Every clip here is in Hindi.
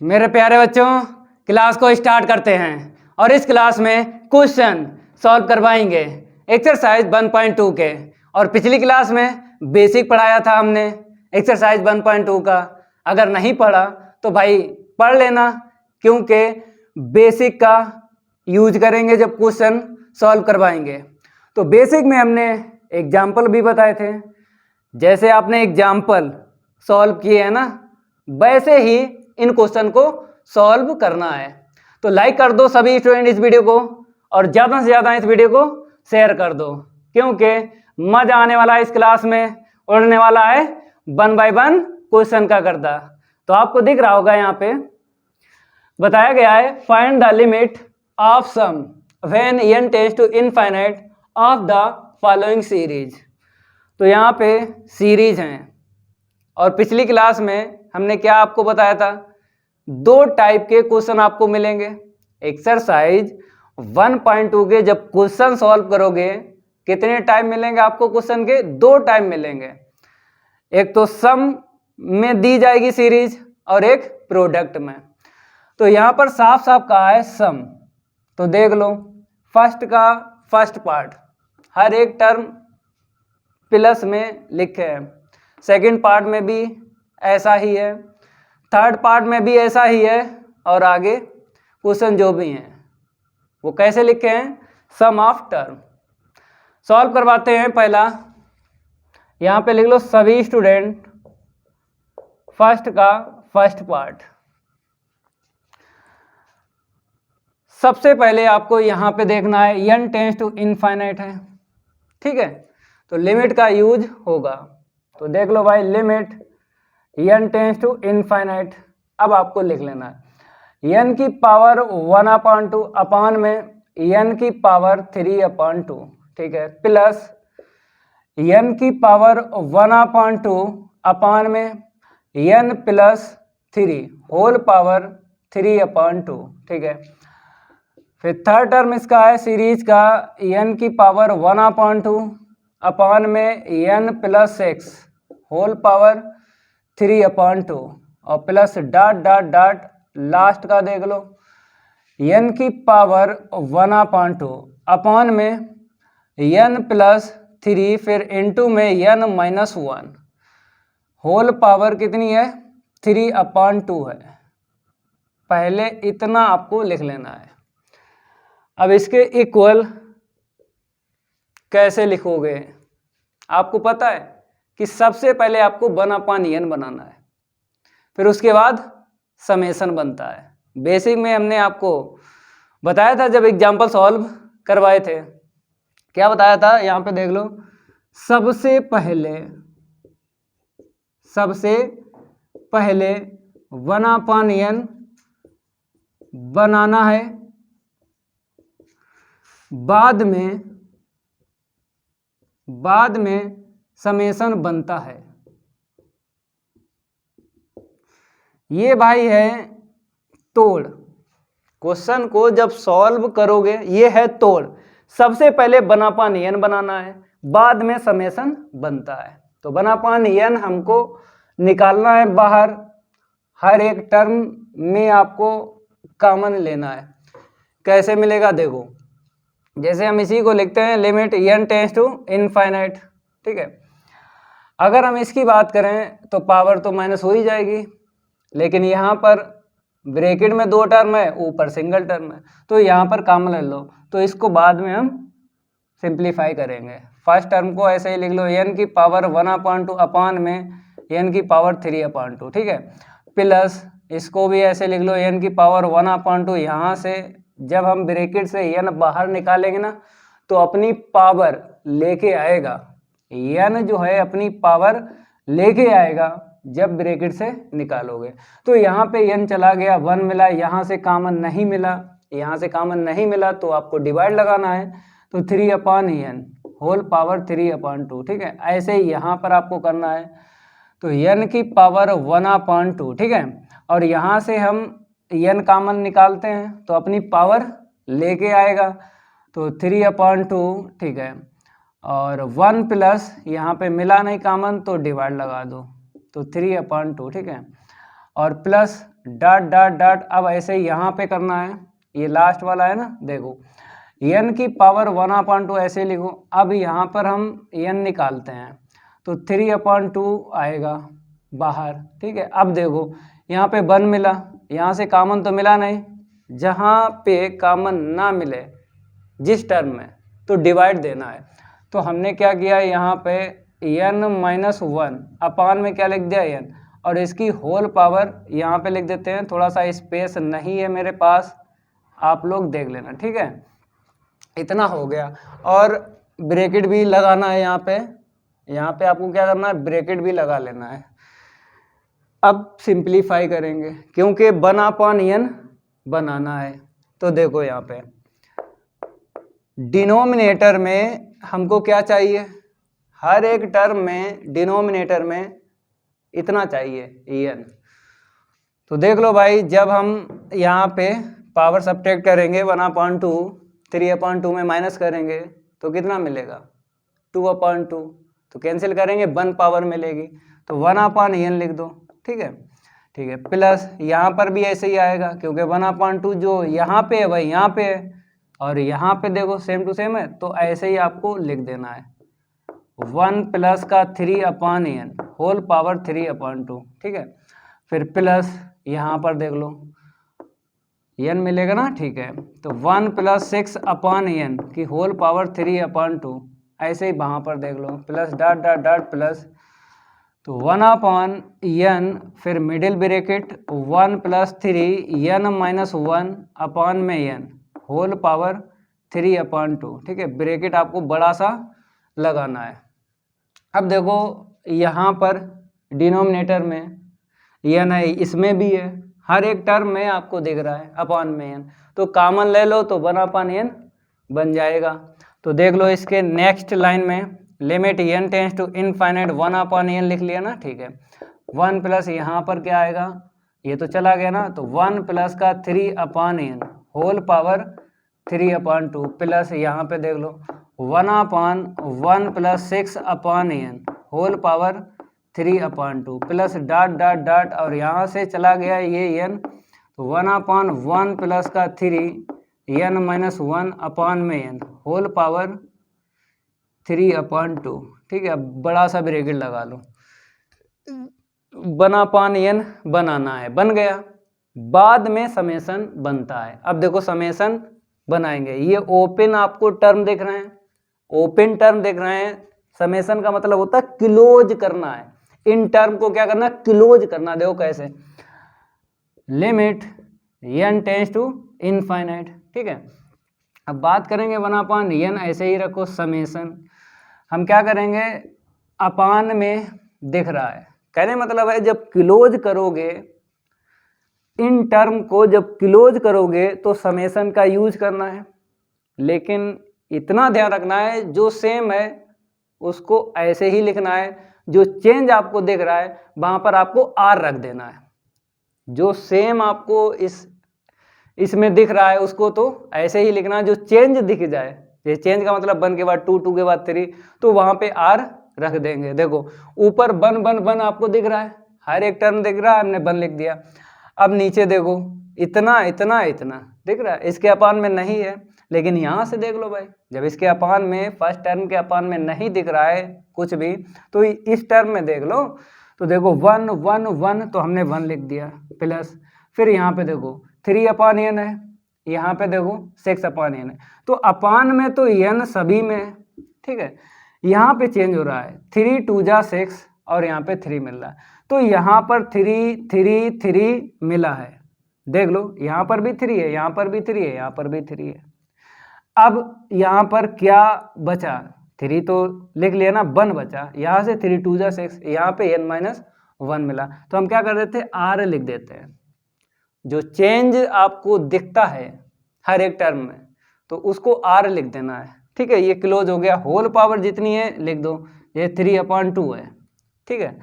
मेरे प्यारे बच्चों, क्लास को स्टार्ट करते हैं और इस क्लास में क्वेश्चन सॉल्व करवाएंगे एक्सरसाइज 1.2 के। और पिछली क्लास में बेसिक पढ़ाया था हमने एक्सरसाइज 1.2 का। अगर नहीं पढ़ा तो भाई पढ़ लेना, क्योंकि बेसिक का यूज करेंगे जब क्वेश्चन सॉल्व करवाएंगे। तो बेसिक में हमने एग्जाम्पल भी बताए थे, जैसे आपने एग्जाम्पल सॉल्व किए हैं ना, वैसे ही इन क्वेश्चन को सॉल्व करना है। तो लाइक कर दो सभी स्टूडेंट इस वीडियो को, और ज़्यादा से ज़्यादा इस वीडियो को शेयर कर दो, क्योंकि मजा आने वाला है इस क्लास में। उड़ने वाला है 1 बाय 1 क्वेश्चन का गर्दा। तो आपको दिख रहा होगा यहाँ पे बताया गया है, find the limit of sum when n tends to infinite of the following series. तो यहाँ पे सीरीज हैं, और पिछली क्लास में हमने क्या आपको बताया था, 2 टाइप के क्वेश्चन आपको मिलेंगे। एक्सरसाइज 1.2 के जब क्वेश्चन सॉल्व करोगे कितने टाइप मिलेंगे आपको क्वेश्चन के? 2 टाइप मिलेंगे। एक तो सम में दी जाएगी सीरीज और एक प्रोडक्ट में। तो यहाँ पर साफ साफ कहा है सम, तो देख लो फर्स्ट का फर्स्ट पार्ट हर एक टर्म प्लस में लिखे हैं, सेकंड पार्ट में भी ऐसा ही है, थर्ड पार्ट में भी ऐसा ही है, और आगे क्वेश्चन जो भी हैं वो कैसे लिखे हैं, सम ऑफ टर्म। सॉल्व करवाते हैं। पहला यहाँ पे लिख लो सभी स्टूडेंट फर्स्ट का फर्स्ट पार्ट। सबसे पहले आपको यहाँ पे देखना है n टेंड्स टू इनफाइनाइट है, ठीक है, तो लिमिट का यूज होगा। तो देख लो भाई, limit n tends to infinite. अब आपको लिख लेना है n की पावर 1/2 अपान में n की पावर 3/2, ठीक है, प्लस n की पावर 1/2 अपान में n प्लस 3 होल पावर 3/2, ठीक है। फिर थर्ड टर्म इसका है सीरीज का n की पावर 1/2 अपान में n प्लस 6 होल पावर 3/2, और plus dot dot dot last का देख लो n की पावर 1/2 अपान में n प्लस 3 फिर इनटू में n माइनस 1 होल पावर कितनी है? 3/2 है। पहले इतना आपको लिख लेना है। अब इसके इक्वल कैसे लिखोगे? आपको पता है कि सबसे पहले आपको 1/n बनाना है, फिर उसके बाद समेशन बनता है। बेसिक में हमने आपको बताया था जब एग्जाम्पल सॉल्व करवाए थे, क्या बताया था? यहाँ पे देख लो, सबसे पहले 1/n बनाना है, बाद में समेशन बनता है। ये भाई है तोड़। क्वेश्चन को जब सॉल्व करोगे ये है तोड़। सबसे पहले 1/n बनाना है, बाद में समेशन बनता है। तो 1/n हमको निकालना है बाहर, हर एक टर्म में आपको कॉमन लेना है। कैसे मिलेगा देखो, जैसे हम इसी को लिखते हैं limit n tends to infinite, ठीक है। अगर हम इसकी बात करें तो पावर तो माइनस हो ही जाएगी, लेकिन यहाँ पर ब्रैकेट में 2 टर्म है, ऊपर सिंगल टर्म है, तो यहाँ पर कॉमन ले लो। तो इसको बाद में हम सिंप्लीफाई करेंगे। फर्स्ट टर्म को ऐसे ही लिख लो n की पावर 1/2 अपान में n की पावर 3/2, ठीक है, प्लस इसको भी ऐसे लिख लो n की पावर 1/2। यहाँ से जब हम ब्रैकेट से n बाहर निकालेंगे ना, तो अपनी पावर लेके आएगा, n जो है अपनी पावर लेके आएगा जब ब्रैकेट से निकालोगे। तो यहाँ पे n चला गया, 1 मिला, यहाँ से कॉमन नहीं मिला, यहाँ से कॉमन नहीं मिला, तो आपको डिवाइड लगाना है। तो 3/n होल पावर 3/2, ठीक है। ऐसे ही यहाँ पर आपको करना है, तो n की पावर 1/2, ठीक है, और यहाँ से हम n कॉमन निकालते हैं तो अपनी पावर लेके आएगा, तो 3/2, ठीक है, और 1 प्लस यहाँ पे मिला नहीं कॉमन तो डिवाइड लगा दो, तो 3/2, ठीक है, और प्लस डॉट डॉट डॉट। अब ऐसे ही यहाँ पे करना है, ये लास्ट वाला है ना, देखो n की पावर 1/2 ऐसे लिखो। अब यहाँ पर हम n निकालते हैं तो 3/2 आएगा बाहर, ठीक है। अब देखो यहाँ पे 1 मिला, यहाँ से कॉमन तो मिला नहीं, जहाँ पे कॉमन ना मिले जिस टर्म में तो डिवाइड देना है। तो हमने क्या किया, यहाँ पे n-1 अपान में क्या लिख दिया n, और इसकी होल पावर यहाँ पे लिख देते हैं। थोड़ा सा स्पेस नहीं है मेरे पास, आप लोग देख लेना, ठीक है। इतना हो गया, और ब्रैकेट भी लगाना है यहाँ पे आपको क्या करना है, ब्रैकेट भी लगा लेना है। अब सिंप्लीफाई करेंगे क्योंकि 1/n बनाना है। तो देखो यहाँ पे डिनोमिनेटर में हमको क्या चाहिए, हर एक टर्म में डिनोमिनेटर में इतना चाहिए n। तो देख लो भाई, जब हम यहाँ पे पावर सब्ट्रैक्ट करेंगे 1/2, 3/2 में माइनस करेंगे तो कितना मिलेगा 2/2, तो कैंसिल करेंगे 1 पावर मिलेगी, तो 1/n लिख दो, ठीक है, ठीक है। प्लस यहाँ पर भी ऐसे ही आएगा क्योंकि 1/2 जो यहाँ पे है वही यहाँ पे है, और यहाँ पे देखो सेम टू सेम है, तो ऐसे ही आपको लिख देना है 1 प्लस का 3/n होल पावर 3/2, ठीक है। फिर प्लस यहाँ पर देख लो n मिलेगा ना, ठीक है। तो 1 प्लस 6/n की होल पावर 3/2, ऐसे ही वहाँ पर देख लो plus dot dot dot plus, तो 1/n फिर मिडिल ब्रैकेट 1 प्लस 3n-1 अपान में n होल पावर 3/2, ठीक है। ब्रैकेट आपको बड़ा सा लगाना है। अब देखो यहाँ पर डिनोमिनेटर में n है, इसमें भी है, हर एक टर्म में आपको दिख रहा है अपान में n, तो कॉमन ले लो तो 1/n बन जाएगा। तो देख लो इसके नेक्स्ट लाइन में limit n tends to infinite 1/n लिख लिया ना, ठीक है। 1 प्लस यहाँ पर क्या आएगा, ये तो चला गया ना, तो 1 प्लस का 3/n होल पावर 3/2 प्लस यहाँ पे देख लो 1/1 plus 6/n whole power 3/2 plus dot dot dot, और यहाँ से चला गया ये n, तो 1/1 प्लस का 3n-1 अपान में n होल पावर 3/2, ठीक है। अब बड़ा सा ब्रैकेट लगा लो, 1/n बनाना है, बन गया। बाद में समेशन बनता है। अब देखो समेशन बनाएंगे, ये ओपन आपको टर्म देख रहे हैं, ओपन टर्म देख रहे हैं, समेशन का मतलब होता है क्लोज करना है, इन टर्म को क्या करना, क्लोज करना। देखो कैसे, limit n tends to infinite, ठीक है। अब बात करेंगे 1/n, ऐसे ही रखो समेशन। हम क्या करेंगे, अपान में दिख रहा है, कहने मतलब है जब क्लोज करोगे इन टर्म को, जब क्लोज करोगे तो समेशन का यूज करना है, लेकिन इतना ध्यान रखना है जो सेम है उसको ऐसे ही लिखना है, जो चेंज आपको दिख रहा है वहां पर आपको r रख देना है। जो सेम आपको इसमें दिख रहा है उसको तो ऐसे ही लिखना है, जो चेंज दिख जाए, ये चेंज का मतलब 1 के बाद 2, 2 के बाद 3, तो वहां पे r रख देंगे। देखो ऊपर 1 1 1 आपको दिख रहा है, हर एक टर्म दिख रहा है, हमने 1 लिख दिया। अब नीचे देखो इतना इतना इतना दिख रहा है, इसके अपान में नहीं है, लेकिन यहाँ से देख लो भाई, जब इसके अपान में फर्स्ट टर्म के अपान में नहीं दिख रहा है कुछ भी, तो इस टर्म में देख लो, तो देखो 1 1 1, तो हमने 1 लिख दिया प्लस, फिर यहाँ पे देखो 3/n है, यहाँ पे देखो 6/n है, तो अपान में तो n सभी में है, ठीक है। यहाँ पे चेंज हो रहा है, 3 2 जा 6 और यहाँ पे 3 मिल रहा है, तो यहाँ पर 3 3 3 मिला है, देख लो यहाँ पर भी 3 है, यहाँ पर भी 3 है, यहाँ पर भी 3 है। अब यहाँ पर क्या बचा, 3 तो लिख लिया ना, 1 बचा, यहाँ से 3 2 जा 6, यहाँ पे n-1 मिला, तो हम क्या कर देते हैं, r लिख देते हैं। जो चेंज आपको दिखता है हर एक टर्म में तो उसको r लिख देना है, ठीक है। ये क्लोज हो गया, होल पावर जितनी है लिख दो, ये 3/2 है, ठीक है।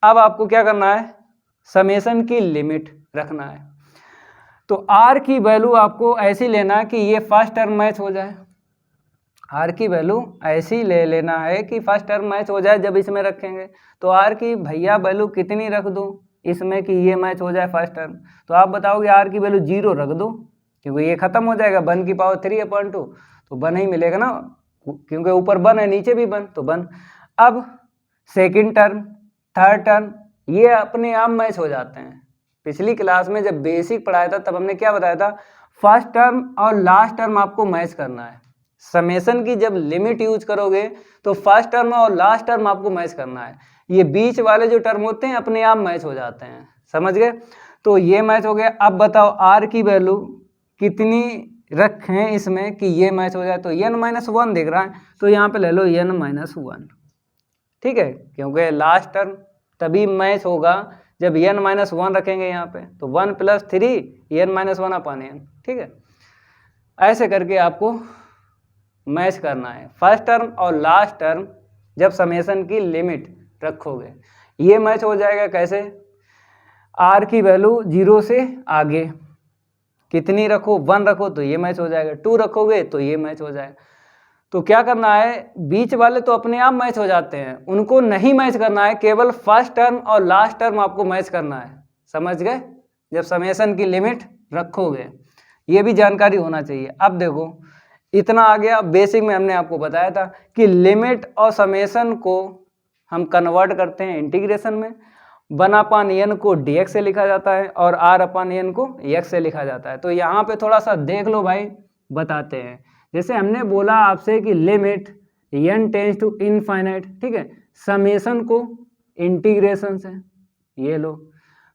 अब आपको क्या करना है, समेशन की लिमिट रखना है, तो r की वैल्यू आपको ऐसी लेना कि ये फर्स्ट टर्म मैच हो जाए, r की वैल्यू ऐसी ले लेना है कि फर्स्ट टर्म मैच हो जाए जब इसमें रखेंगे। तो r की भैया वैल्यू कितनी रख दूं, इसमें कि ये मैच हो जाए फर्स्ट टर्म, तो आप बताओगे आर की वैल्यू 0 रख दो, क्योंकि ये खत्म हो जाएगा 1 की पावर 3/2, तो 1 ही मिलेगा ना, क्योंकि ऊपर 1 है नीचे भी 1, तो 1। अब सेकंड टर्म, थर्ड टर्म, ये अपने आप मैच हो जाते हैं। पिछली क्लास में जब बेसिक पढ़ाया था तब हमने क्या बताया था, फर्स्ट टर्म और लास्ट टर्म आपको मैच करना है। समेशन की जब लिमिट यूज करोगे तो फर्स्ट टर्म और लास्ट टर्म आपको मैच करना है, ये बीच वाले जो टर्म होते हैं अपने आप मैच हो जाते हैं, समझ गए। तो ये मैच हो गया। अब बताओ आर की वैल्यू कितनी रखें इसमें कि ये मैच हो जाए, तो n-1 दिख रहा है, तो यहाँ पे ले लो n-1, ठीक है, क्योंकि लास्ट टर्म तभी मैच होगा जब n-1 रखेंगे यहाँ पे, तो 1 + 3 n-1/n, ठीक है। ऐसे करके आपको मैच करना है फर्स्ट टर्म और लास्ट टर्म जब समेशन की लिमिट रखोगे, ये मैच हो जाएगा। कैसे, आर की वैल्यू 0 से आगे कितनी रखो, 1 रखो तो ये मैच हो जाएगा, 2 रखोगे तो ये मैच हो जाएगा। तो क्या करना है, बीच वाले तो अपने आप मैच हो जाते हैं, उनको नहीं मैच करना है, केवल फर्स्ट टर्म और लास्ट टर्म आपको मैच करना है, समझ गए, जब समेशन की लिमिट रखोगे। ये भी जानकारी होना चाहिए। अब देखो इतना आ गया, बेसिक में हमने आपको बताया था कि लिमिट और समेशन को हम कन्वर्ट करते हैं इंटीग्रेशन में, 1/n को dx से लिखा जाता है और r/n को x से लिखा जाता है। तो यहाँ पे थोड़ा सा देख लो भाई, बताते हैं। जैसे हमने बोला आपसे कि limit n tends to infinite, ठीक है, समेशन को इंटीग्रेशन से, ये लो।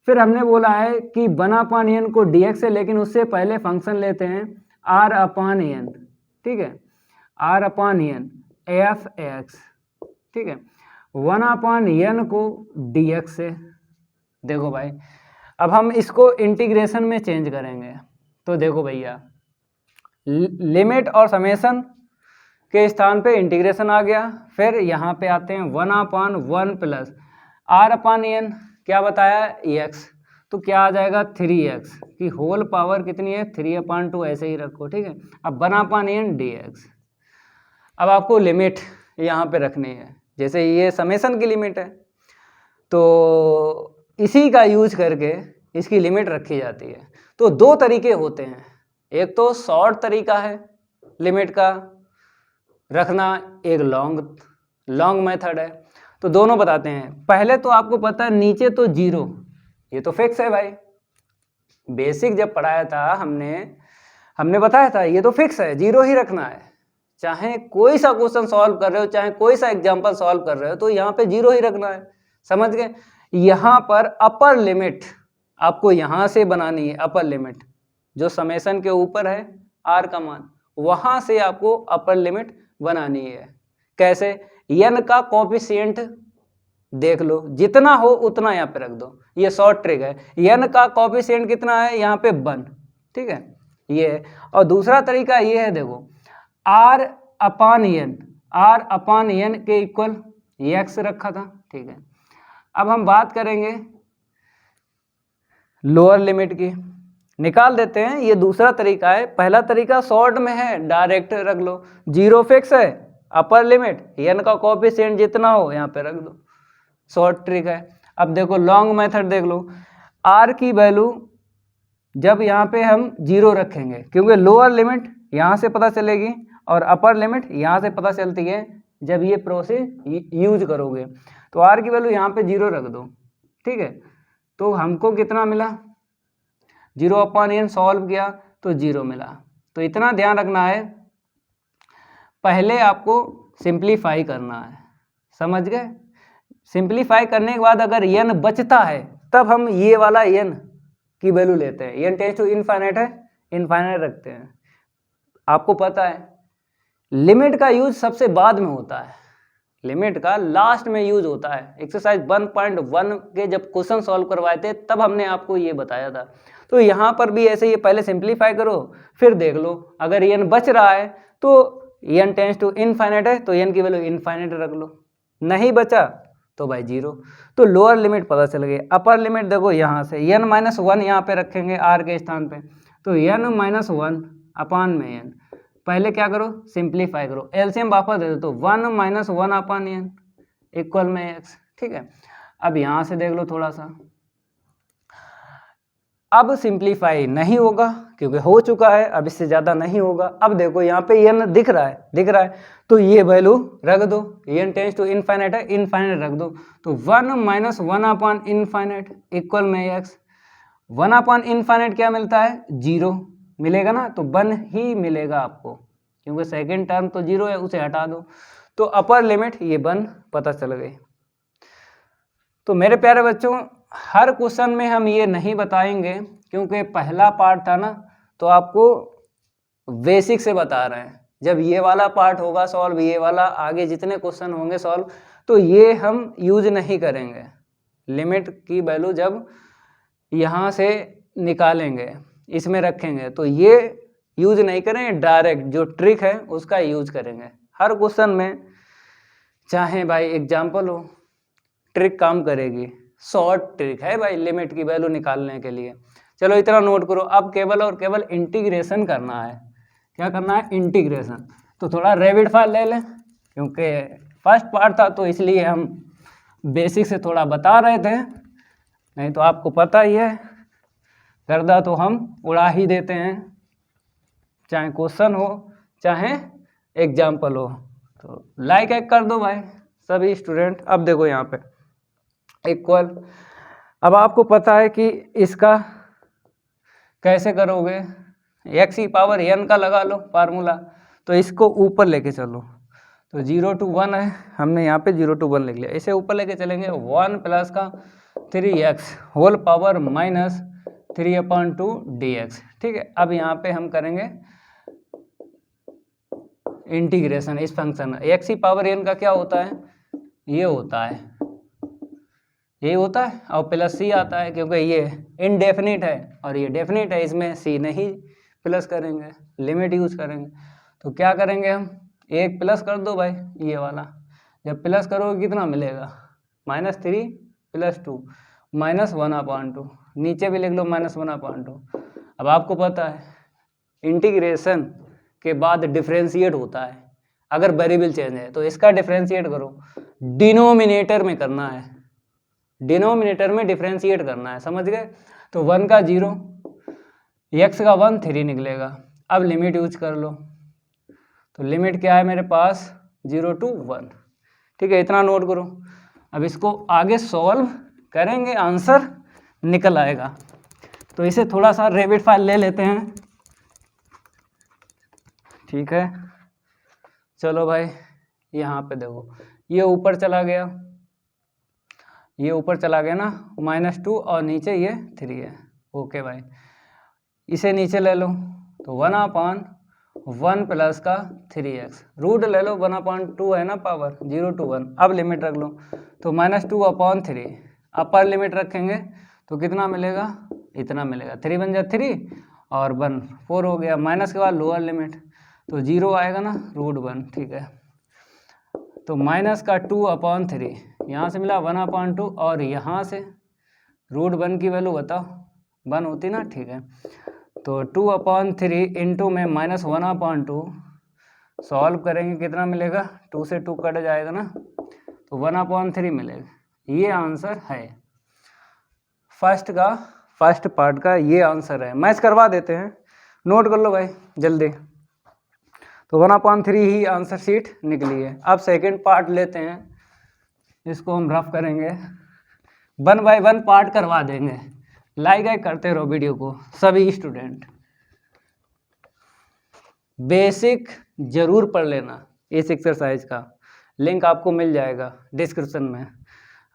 फिर हमने बोला है कि 1/n को dx से, लेकिन उससे पहले फंक्शन लेते हैं r/n, ठीक है, r/n f(x), ठीक है, 1/n को dx से। देखो भाई अब हम इसको इंटीग्रेशन में चेंज करेंगे, तो देखो भैया लिमिट और समेशन के स्थान पे इंटीग्रेशन आ गया। फिर यहाँ पे आते हैं 1/1 प्लस r/n, क्या बताया x, तो क्या आ जाएगा 3x की होल पावर कितनी है 3/2, ऐसे ही रखो, ठीक है। अब 1/n dx, अब आपको लिमिट यहाँ पे रखनी है, जैसे ये समेशन की लिमिट है तो इसी का यूज करके इसकी लिमिट रखी जाती है। तो दो तरीके होते हैं, एक तो शॉर्ट तरीका है लिमिट का रखना, एक लॉन्ग मेथड है। तो दोनों बताते हैं। पहले तो आपको पता है नीचे तो 0, ये तो फिक्स है भाई, बेसिक जब पढ़ाया था हमने बताया था ये तो फिक्स है, 0 ही रखना है। चाहे कोई सा क्वेश्चन सॉल्व कर रहे हो, चाहे कोई सा एग्जाम्पल सॉल्व कर रहे हो, तो यहाँ पे 0 ही रखना है, समझ गए। यहाँ पर अपर लिमिट आपको यहाँ से बनानी है, अपर लिमिट जो समेशन के ऊपर है r का मान, वहां से आपको अपर लिमिट बनानी है। कैसे, n का कोफिशिएंट देख लो, जितना हो उतना यहाँ पे रख दो, ये शॉर्ट ट्रिक है। n का कोफिशिएंट कितना है यहाँ पे 1, ठीक है, ये है। और दूसरा तरीका ये है, देखो r/n के इक्वल x रखा था, ठीक है। अब हम बात करेंगे लोअर लिमिट की, निकाल देते हैं। ये दूसरा तरीका है, पहला तरीका शॉर्ट में है, डायरेक्ट रख लो, 0 फिक्स है, अपर लिमिट n का कोफिशिएंट जितना हो यहाँ पे रख दो, शॉर्ट ट्रिक है। अब देखो लॉन्ग मेथड देख लो, r की वैल्यू जब यहाँ पे हम 0 रखेंगे, क्योंकि लोअर लिमिट यहाँ से पता चलेगी और अपर लिमिट यहाँ से पता चलती है जब ये प्रोसेस यूज करोगे। तो r की वैल्यू यहाँ पे 0 रख दो, ठीक है। तो हमको कितना मिला, 0/n सॉल्व किया तो 0 मिला। तो इतना ध्यान रखना है, पहले आपको सिंप्लीफाई करना है, समझ गए। सिंप्लीफाई करने के बाद अगर n बचता है तब हम ये वाला n की वैल्यू लेते हैं। n टेंड्स टू इनफाइनाइट है, इनफाइनाइट रखते हैं। आपको पता है लिमिट का यूज सबसे बाद में होता है, लिमिट का लास्ट में यूज होता है। एक्सरसाइज 1.1 के जब क्वेश्चन सॉल्व करवाए थे तब हमने आपको ये बताया था। तो यहाँ पर भी ऐसे ही पहले सिंप्लीफाई करो, फिर देख लो अगर n बच रहा है तो n टेंड्स टू इनफाइनाइट है तो n की वैल्यू इनफाइनाइट रख लो, नहीं बचा तो भाई 0। तो लोअर लिमिट पता चल गई। अपर लिमिट देखो यहाँ से n-1 यहाँ पे रखेंगे r के स्थान पे, तो n-1/n, पहले क्या करो सिंप्लीफाई करो, एलसीएम वापस दे दो, तो 1-1/n इक्वल में x, ठीक है। अब यहाँ से देख लो थोड़ा सा, अब सिंप्लीफाई नहीं होगा क्योंकि हो चुका है, अब इससे ज़्यादा नहीं होगा। अब देखो यहाँ पे n दिख रहा है तो ये वैल्यू रख दो, n टेंस टू इनफाइनाइट है, इनफाइनाइट रख दो। तो 1 माइनस 1 अपॉन इनफाइनाइट इक्वल में x, 1 अपॉन इनफाइनाइट क्या मिलता है? 0 मिलेगा ना, तो 1 ही मिलेगा आपको क्योंकि सेकेंड टर्म तो 0 है, उसे हटा दो। तो अपर लिमिट ये 1 पता चल गई। तो मेरे प्यारे बच्चों, हर क्वेश्चन में हम ये नहीं बताएंगे क्योंकि पहला पार्ट था ना, तो आपको बेसिक से बता रहे हैं। जब ये वाला पार्ट होगा सॉल्व, ये वाला आगे जितने क्वेश्चन होंगे सॉल्व, तो ये हम यूज नहीं करेंगे। लिमिट की वैल्यू जब यहाँ से निकालेंगे, इसमें रखेंगे, तो ये यूज नहीं करेंगे, डायरेक्ट जो ट्रिक है उसका यूज करेंगे हर क्वेश्चन में। चाहे भाई एग्जाम्पल हो, ट्रिक काम करेगी, शॉर्ट ट्रिक है भाई लिमिट की वैल्यू निकालने के लिए। चलो इतना नोट करो। अब केवल और केवल इंटीग्रेशन करना है। क्या करना है? इंटीग्रेशन। तो थोड़ा रैपिड फायर ले लें क्योंकि फर्स्ट पार्ट था तो इसलिए हम बेसिक से थोड़ा बता रहे थे, नहीं तो आपको पता ही है गर्दा तो हम उड़ा ही देते हैं, चाहे क्वेश्चन हो चाहे एग्जाम्पल हो। तो लाइक एक कर दो भाई सभी स्टूडेंट। अब देखो यहाँ पे इक्वल, अब आपको पता है कि इसका कैसे करोगे, एक्स की पावर n का लगा लो फार्मूला, तो इसको ऊपर लेके चलो। तो 0 to 1 है, हमने यहाँ पे 0 to 1 लिख लिया, इसे ऊपर लेके चलेंगे 1 प्लस का 3x whole power minus 3/2 dx। ठीक है, अब यहाँ पे हम करेंगे इंटीग्रेशन इस फंक्शन। एक्स की पावर n का क्या होता है? ये होता है, यही होता है, और प्लस सी आता है क्योंकि ये इनडेफिनिट है और ये डेफिनिट है, इसमें सी नहीं प्लस करेंगे, लिमिट यूज करेंगे। तो क्या करेंगे हम, एक प्लस कर दो भाई ये वाला, जब प्लस करोगे कितना मिलेगा? -3 + 2 -1/2, नीचे भी लिख लो -1/2। अब आपको पता है इंटीग्रेशन के बाद डिफ्रेंशिएट होता है अगर वेरिएबल चेंज है, तो इसका डिफ्रेंशिएट करो, डिनोमिनेटर में करना है, डिनोमिनेटर में डिफ्रेंशिएट करना है, समझ गए? तो 1 का 0, x का 1 3 निकलेगा। अब लिमिट यूज कर लो, तो लिमिट क्या है मेरे पास? 0 to 1। ठीक है, इतना नोट करो। अब इसको आगे सॉल्व करेंगे, आंसर निकल आएगा। तो इसे थोड़ा सा रैपिड फायर ले लेते हैं। ठीक है, चलो भाई यहाँ पे देखो, ये ऊपर चला गया, ये ऊपर चला गया ना, -2 और नीचे ये 3 है। ओके भाई, इसे नीचे ले लो, तो 1/1 प्लस का 3x, रूट ले लो, 1/2 है ना पावर, 0 to 1। अब लिमिट रख लो, तो -2/3, अपर लिमिट रखेंगे तो कितना मिलेगा? इतना मिलेगा, 3 बन जाए 3 और 1 4 हो गया, माइनस के बाद लोअर लिमिट, तो 0 आएगा ना, √1। ठीक है, तो -2/3, यहाँ से मिला 1/2 और यहाँ से √1 की वैल्यू बताओ, 1 होती ना। ठीक है, तो 2/3 इंटू में -1/2, सॉल्व करेंगे कितना मिलेगा? 2 से 2 कट जाएगा ना, तो 1/3 मिलेगा। ये आंसर है फर्स्ट पार्ट का, ये आंसर है। मैच करवा देते हैं, नोट कर लो भाई जल्दी। तो 1/3 ही आंसर शीट निकली है। अब सेकंड पार्ट लेते हैं, इसको हम रफ करेंगे, 1 बाय 1 पार्ट करवा देंगे। लाइक करते रहो वीडियो को सभी स्टूडेंट, बेसिक जरूर पढ़ लेना इस एक्सरसाइज का, लिंक आपको मिल जाएगा डिस्क्रिप्शन में।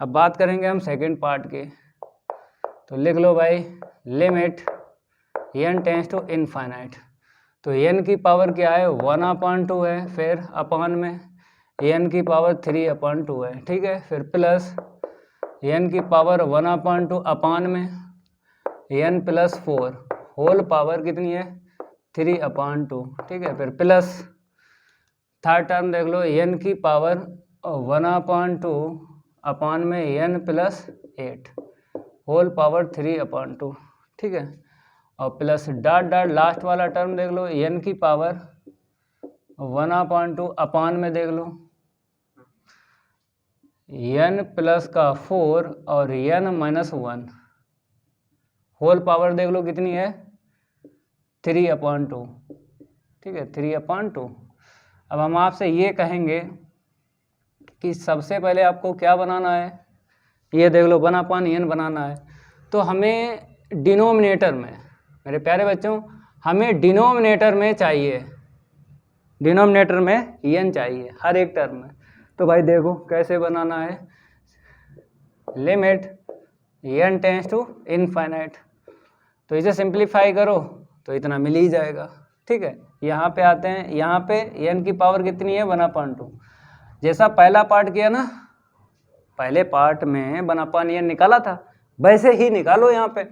अब बात करेंगे हम सेकंड पार्ट की, तो लिख लो भाई, limit n tends to infinite, तो n की पावर क्या है? 1/2 है, फिर अपान में n की पावर 3/2 है। ठीक है, फिर प्लस n की पावर 1/2 अपान में n + 4 होल पावर कितनी है? 3/2। ठीक है, फिर प्लस थर्ड टर्म देख लो, n की पावर 1/2 अपान में n + 8 होल पावर 3/2। ठीक है, और प्लस डॉट डॉट लास्ट वाला टर्म देख लो, n की पावर 1/2 अपान में देख लो n + 4 और n - 1 होल पावर देख लो कितनी है 3/2, ठीक है 3/2। अब हम आपसे ये कहेंगे कि सबसे पहले आपको क्या बनाना है, ये देख लो 1/n बनाना है। तो हमें डिनोमिनेटर में, मेरे प्यारे बच्चों, हमें डिनोमिनेटर में चाहिए, डिनोमिनेटर में n चाहिए हर एक टर्म में। तो भाई देखो कैसे बनाना है, limit n tends to infinite, तो इसे सिंप्लीफाई करो तो इतना मिल ही जाएगा, ठीक है। यहाँ पे आते हैं, यहाँ पे n की पावर कितनी है 1/2। जैसा पहला पार्ट किया ना, पहले पार्ट में 1/n निकाला था, वैसे ही निकालो यहाँ पे।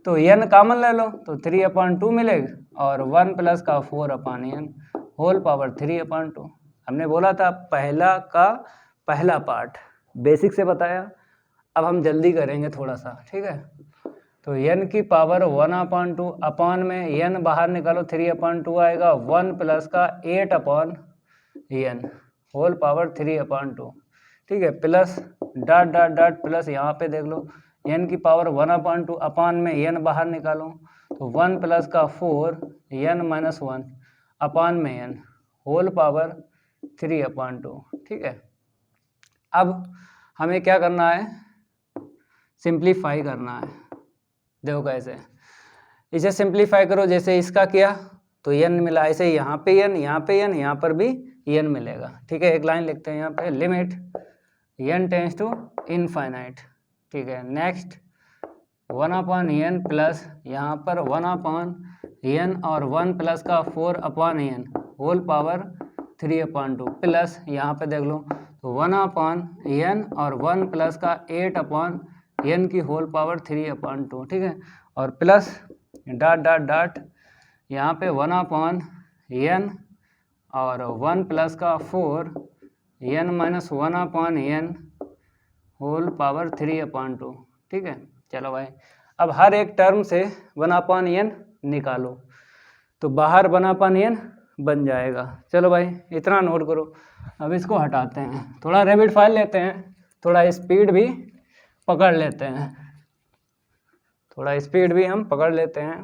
तो n कॉमन ले लो तो 3/2 मिलेगा और 1 प्लस का 4/n होल पावर 3/2। हमने बोला था पहला का पहला पार्ट बेसिक से बताया, अब हम जल्दी करेंगे थोड़ा सा, ठीक है। तो n की पावर 1/2 अपान में n बाहर निकालो 3/2 आएगा, 1 प्लस का 8/n होल पावर 3/2, ठीक है। Plus dot dot dot plus यहाँ पे देख लो n की पावर 1/2 अपान में n बाहर निकालो तो 1 प्लस का 4n-1 अपान में n होल पावर 3/2, ठीक है। अब हमें क्या करना है, सिंप्लीफाई करना है। देखो कैसे, इसे सिंप्लीफाई करो, जैसे इसका किया तो n मिला, ऐसे ही यहाँ पे n, यहाँ पे n, यहाँ पर भी n मिलेगा, ठीक है। एक लाइन लिखते हैं यहाँ पे, limit n tends to infinite, ठीक है। नेक्स्ट 1/n प्लस यहाँ पर 1/n और 1 प्लस का 4/n होल पावर 3/2 प्लस यहाँ पे देख लो तो 1/n और 1 प्लस का 8/n की होल पावर 3/2, ठीक है। और प्लस डॉट डॉट डॉट यहाँ पे 1/n और 1 प्लस का 4n-1/n होल पावर 3/2, ठीक है। चलो भाई अब हर एक टर्म से 1/n निकालो तो बाहर 1/n बन जाएगा। चलो भाई इतना नोट करो। अब इसको हटाते हैं, थोड़ा रैपिड फायर लेते हैं, थोड़ा स्पीड भी पकड़ लेते हैं, थोड़ा स्पीड भी हम पकड़ लेते हैं।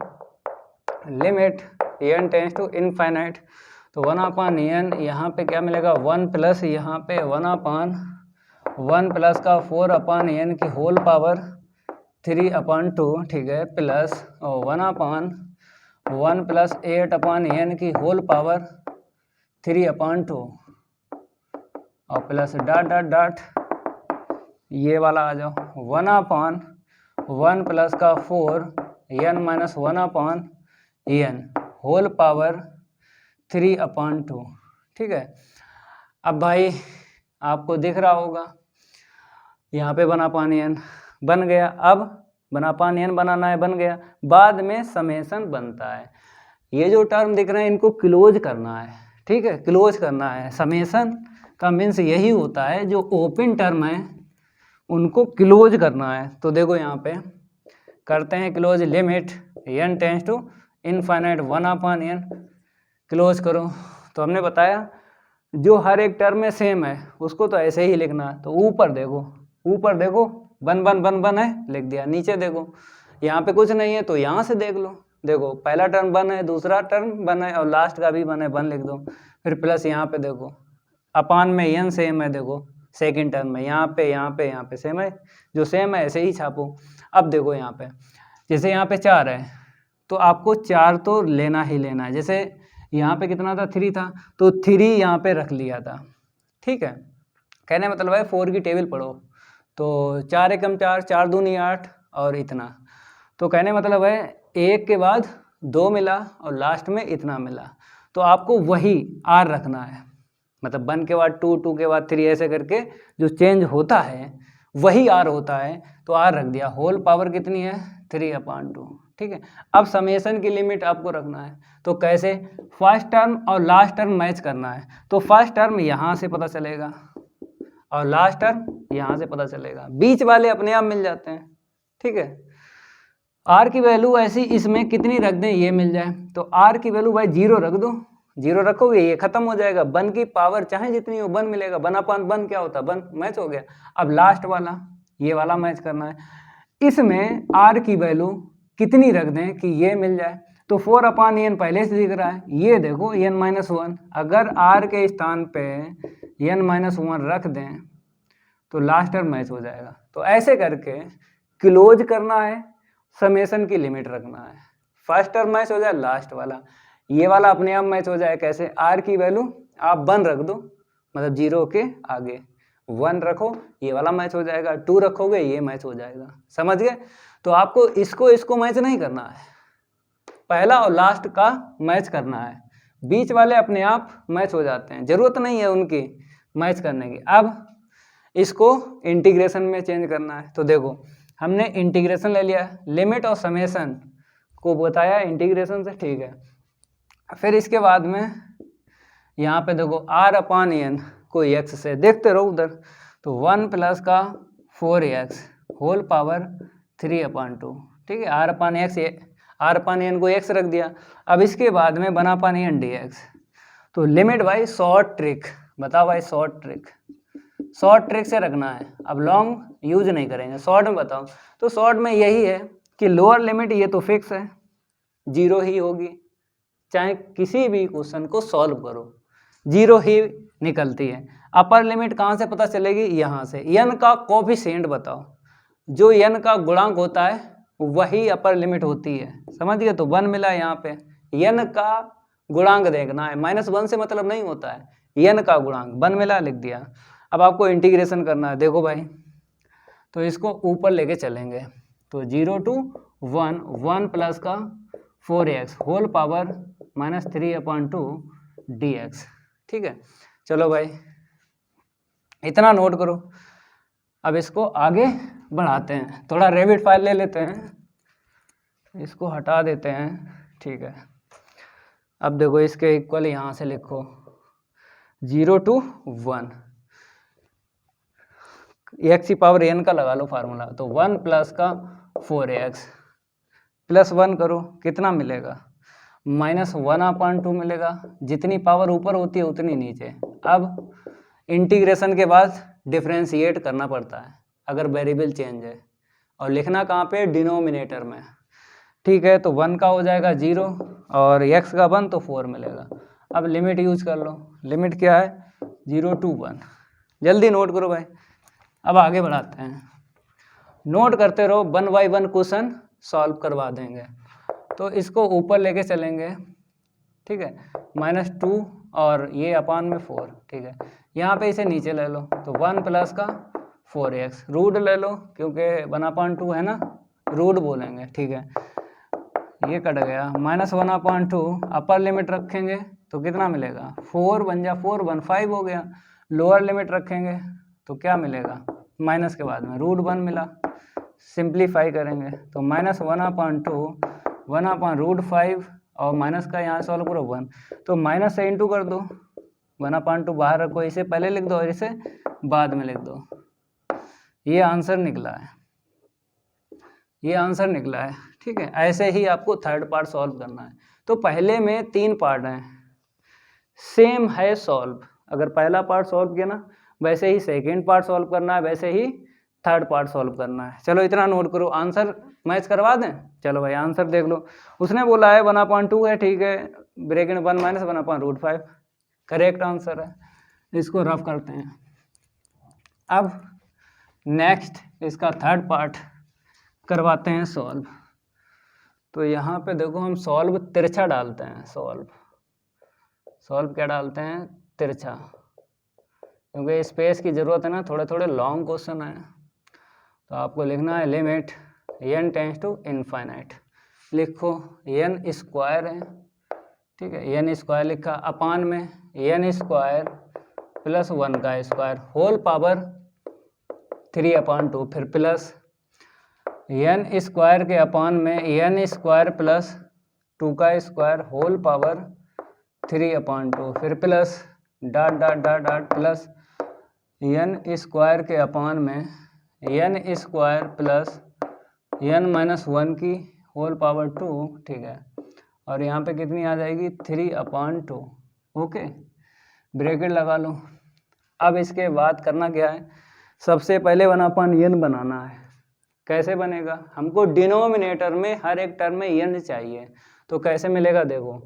Limit n tends to infinite, तो 1/n यहाँ पे क्या मिलेगा 1 प्लस यहाँ पे 1/1 प्लस का 4/n की होल पावर 3/2, ठीक है। प्लस 1/1 प्लस 8/n की होल पावर 3/2 और प्लस डॉट डॉट डॉट ये वाला आ जाओ 1/1 प्लस का 4n-1/n होल पावर 3/2, ठीक है। अब भाई आपको दिख रहा होगा यहाँ पे 1/n बन गया। अब 1/n बनाना है, बन गया। बाद में समेशन बनता है, ये जो टर्म दिख रहे हैं इनको क्लोज करना है, ठीक है, क्लोज करना है। समेशन का मीन्स यही होता है, जो ओपन टर्म है उनको क्लोज करना है। तो देखो यहाँ पे करते हैं close, limit n tends to infinite 1/n close करो। तो हमने बताया जो हर एक टर्म में सेम है उसको तो ऐसे ही लिखना है। तो ऊपर देखो, ऊपर देखो 1 है, लिख दिया। नीचे देखो यहाँ पे कुछ नहीं है तो यहाँ से देख लो, देखो पहला टर्म 1 है, दूसरा टर्म 1 है और लास्ट का भी 1 है, 1 लिख दो। फिर प्लस यहाँ पे देखो अपान में n सेम है, देखो सेकंड टर्म में यहाँ पे सेम है, जो सेम है ऐसे ही छापो। अब देखो यहाँ पे जैसे यहाँ पे 4 है तो आपको 4 तो लेना ही लेना है। जैसे यहाँ पे कितना था 3 था तो 3 यहाँ पे रख लिया था, ठीक है। कहने मतलब है 4 की टेबल पढ़ो तो 4 एकम 4, 4 दूनी 8 और इतना। तो कहने मतलब है 1 के बाद 2 मिला और लास्ट में इतना मिला, तो आपको वही r रखना है। मतलब 1 के बाद 2, 2 के बाद 3 ऐसे करके जो चेंज होता है वही r होता है, तो r रख दिया। होल पावर कितनी है 3/2, ठीक है। अब समेशन की लिमिट आपको रखना है, तो कैसे, फर्स्ट टर्म और लास्ट टर्म मैच करना है। तो फर्स्ट टर्म यहाँ से पता चलेगा और लास्ट टर्म यहाँ से पता चलेगा, बीच वाले अपने आप मिल जाते हैं, ठीक है। r की वैल्यू ऐसी इसमें कितनी रख दें ये मिल जाए, तो r की वैल्यू भाई 0 रख दो, 0 रखोगे ये खत्म हो जाएगा। 1 की पावर चाहे जितनी हो 1 मिलेगा, 1/1 क्या होता है 1, मैच हो गया। अब लास्ट वाला ये वाला मैच करना है, इसमें r की वैल्यू कितनी रख दें कि ये मिल जाए। तो 4/n पहले से दिख रहा है, ये देखो n-1, अगर r के स्थान पे n-1 रख दें तो लास्ट टर्म मैच हो जाएगा। तो ऐसे करके क्लोज करना है, समेशन की लिमिट रखना है, फर्स्ट टर्म मैच हो जाए, लास्ट वाला ये वाला अपने आप मैच हो जाए। कैसे? r की वैल्यू आप 1 रख दो, मतलब 0 के आगे 1 रखो, ये वाला मैच हो जाएगा, 2 रखोगे ये मैच हो जाएगा। समझ गए? तो आपको इसको मैच नहीं करना है, पहला और लास्ट का मैच करना है, बीच वाले अपने आप मैच हो जाते हैं, जरूरत नहीं है उनकी मैच करने की। अब इसको इंटीग्रेशन में चेंज करना है। तो देखो हमने इंटीग्रेशन ले लिया, लिमिट और समेशन को बताया इंटीग्रेशन से, ठीक है। फिर इसके बाद में यहाँ पे देखो r/n को x से देखते रहो उधर, तो 1 प्लस का 4x होल पावर 3/2, ठीक है। r/n को x रख दिया। अब इसके बाद में 1/n dx, तो लिमिट भाई शॉर्ट ट्रिक बताओ भाई, शॉर्ट ट्रिक से रखना है, अब लॉन्ग यूज नहीं करेंगे, शॉर्ट में बताओ। तो शॉर्ट में यही है कि लोअर लिमिट ये तो फिक्स है, 0 ही होगी, चाहे किसी भी क्वेश्चन को सॉल्व करो 0 ही निकलती है। अपर लिमिट कहाँ से पता चलेगी? यहाँ से। n का कोफिशिएंट बताओ, जो n का गुणांक होता है वही अपर लिमिट होती है, समझ गए? तो 1 मिला यहाँ पे, n का गुणांक देखना है, -1 से मतलब नहीं होता है, n का गुणांक 1 मिला, लिख दिया। अब आपको इंटीग्रेशन करना है, देखो भाई, तो इसको ऊपर लेके चलेंगे, तो 0 to 1, 1 प्लस का 4x होल पावर -3/2 dx, ठीक है। चलो भाई इतना नोट करो। अब इसको आगे बढ़ाते हैं, थोड़ा रेविड फाइल ले लेते हैं, इसको हटा देते हैं, ठीक है। अब देखो इसके इक्वल यहाँ से लिखो 0 to 1, x की पावर n का लगा लो फार्मूला, तो 1 प्लस का 4x प्लस 1 करो, कितना मिलेगा? -1/2 मिलेगा, जितनी पावर ऊपर होती है उतनी नीचे। अब इंटीग्रेशन के बाद डिफरेंशिएट करना पड़ता है अगर वेरिएबल चेंज है, और लिखना कहाँ पे? डिनोमिनेटर में, ठीक है। तो 1 का हो जाएगा 0 और x का 1, तो 4 मिलेगा। अब लिमिट यूज कर लो, लिमिट क्या है? 0 to 1, जल्दी नोट करो भाई। अब आगे बढ़ाते हैं, नोट करते रहो, 1 by 1 क्वेश्चन सॉल्व करवा देंगे। तो इसको ऊपर लेके चलेंगे, ठीक है, -2 और ये अपान में 4, ठीक है। यहाँ पे इसे नीचे ले लो, तो 1 प्लस का 4x, रूट ले लो क्योंकि 1/2 है ना, रूट बोलेंगे, ठीक है। ये कट गया, -1/2, अपर लिमिट रखेंगे तो कितना मिलेगा? 4 बन जा 4 1 5 हो गया। लोअर लिमिट रखेंगे तो क्या मिलेगा? माइनस के बाद में √1 मिला, सिंप्लीफाई करेंगे तो -1/2 1/√5 और माइनस का यहाँ सॉल्व करो 1, तो माइनस से इंटू कर दो, 1/2 बाहर रखो, इसे पहले लिख दो और इसे बाद में लिख दो। ये आंसर निकला है, ये आंसर निकला है, ठीक है। ऐसे ही आपको थर्ड पार्ट सॉल्व करना है। तो पहले में 3 पार्ट हैं, सेम है सॉल्व, अगर पहला पार्ट सॉल्व किया ना वैसे ही सेकेंड पार्ट सॉल्व करना है, वैसे ही थर्ड पार्ट सॉल्व करना है। चलो इतना नोट करो, आंसर मैच करवा दें। चलो भाई आंसर देख लो, उसने बोला है 1/2 है, ठीक है, ब्रैकेट 1 - 1/√5 करेक्ट आंसर है। इसको रफ करते हैं। अब नेक्स्ट इसका थर्ड पार्ट करवाते हैं सॉल्व। तो यहाँ पे देखो हम सॉल्व तिरछा डालते हैं, सॉल्व क्या डालते हैं? तिरछा, क्योंकि स्पेस की ज़रूरत है ना, थोड़े थोड़े लॉन्ग क्वेश्चन है। तो आपको लिखना है limit n tends to infinite, लिखो n स्क्वायर है, ठीक है, n स्क्वायर लिखा, अपान में n स्क्वायर प्लस 1 का स्क्वायर होल पावर 3/2, फिर प्लस n स्क्वायर के अपान में n स्क्वायर प्लस 2 का स्क्वायर होल पावर 3/2, फिर plus dot dot dot dot plus n square के अपान में n स्क्वायर प्लस n-1 की होल पावर 2, ठीक है, और यहाँ पे कितनी आ जाएगी? 3/2, ओके, ब्रैकेट लगा लो। अब इसके बाद करना क्या है? सबसे पहले 1/n बनाना है, कैसे बनेगा, हमको डिनोमिनेटर में हर एक टर्म में n चाहिए, तो कैसे मिलेगा देखो,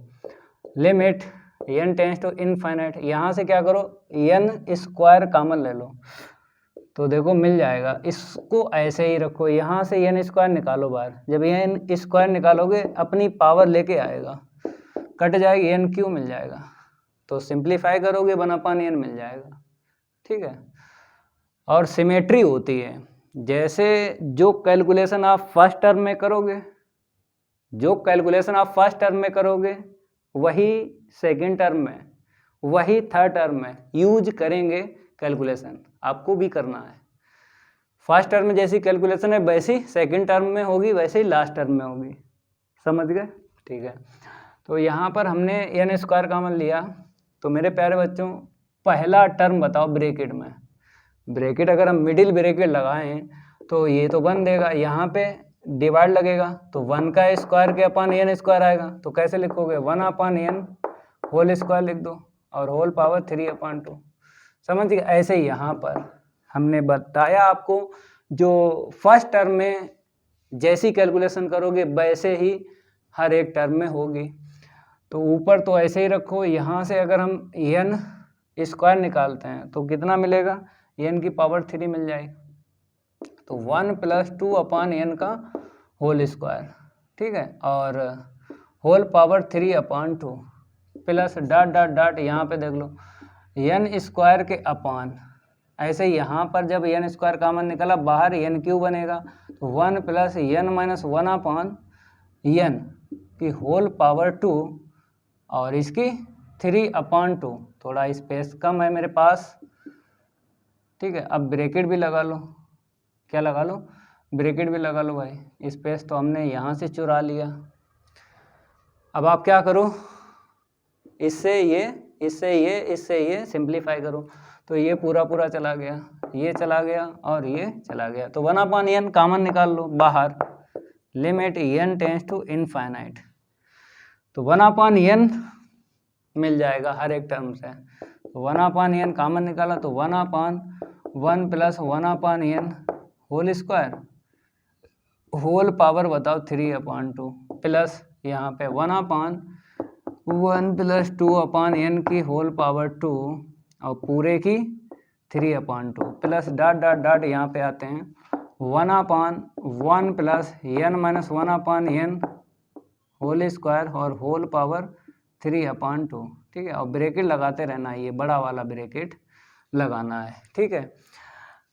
limit n tends to infinite, यहाँ से क्या करो n स्क्वायर कॉमन ले लो, तो देखो मिल जाएगा। इसको ऐसे ही रखो, यहाँ से n स्क्वायर निकालो बाहर, जब n स्क्वायर निकालोगे अपनी पावर लेके आएगा, कट जाएगी n क्यू मिल जाएगा, तो सिंप्लीफाई करोगे 1/n मिल जाएगा, ठीक है। और सिमेट्री होती है, जैसे जो कैलकुलेशन आप फर्स्ट टर्म में करोगे, जो कैलकुलेशन आप फर्स्ट टर्म में करोगे वही सेकंड टर्म में, वही थर्ड टर्म में यूज करेंगे कैलकुलेशन, आपको भी करना है। फर्स्ट टर्म में जैसी कैलकुलेशन है वैसी सेकंड टर्म में होगी, वैसे ही लास्ट टर्म में होगी, समझ गए, ठीक है। तो यहाँ पर हमने n स्क्वायर कॉमन लिया, तो मेरे प्यारे बच्चों पहला टर्म बताओ ब्रैकेट में, ब्रैकेट अगर हम मिडिल ब्रैकेट लगाएं तो ये तो 1 देगा, यहाँ पे डिवाइड लगेगा तो 1 का स्क्वायर के अपान n स्क्वायर आएगा, तो कैसे लिखोगे 1/n होल स्क्वायर लिख दो और होल पावर 3/2, समझ गए। ऐसे ही यहाँ पर हमने बताया आपको, जो फर्स्ट टर्म में जैसी कैलकुलेशन करोगे वैसे ही हर एक टर्म में होगी, तो ऊपर तो ऐसे ही रखो, यहाँ से अगर हम n स्क्वायर निकालते हैं तो कितना मिलेगा, n की पावर 3 मिल जाएगी, तो 1 + 2/n का होल स्क्वायर, ठीक है, और whole power 3/2 plus dot dot dot, यहाँ पे देख लो n स्क्वायर के अपान, ऐसे यहाँ पर जब n स्क्वायर कॉमन निकला बाहर n क्यू बनेगा, तो 1 + n - 1/n की होल पावर 2 और इसकी 3/2, थोड़ा स्पेस कम है मेरे पास, ठीक है। अब ब्रैकेट भी लगा लो, क्या लगा लो, ब्रैकेट भी लगा लो भाई, स्पेस तो हमने यहाँ से चुरा लिया। अब आप क्या करो, इससे ये सिंप्लीफाई करो, तो ये पूरा पूरा चला गया, ये चला गया और ये चला गया, तो 1/n कॉमन निकाल लो बाहर, limit n tends to infinite, तो 1/n मिल जाएगा हर एक टर्म से, तो 1/n कॉमन निकाला तो 1/1 + 1/n whole square, whole power बताओ 3/2 प्लस यहाँ पे 1/1 + 2/n की होल पावर 2 और पूरे की 3/2 प्लस डॉट डॉट डॉट, यहाँ पे आते हैं 1/1 + n - 1/n होल स्क्वायर और होल पावर 3/2, ठीक है। और ब्रैकेट लगाते रहना है, ये बड़ा वाला ब्रैकेट लगाना है, ठीक है।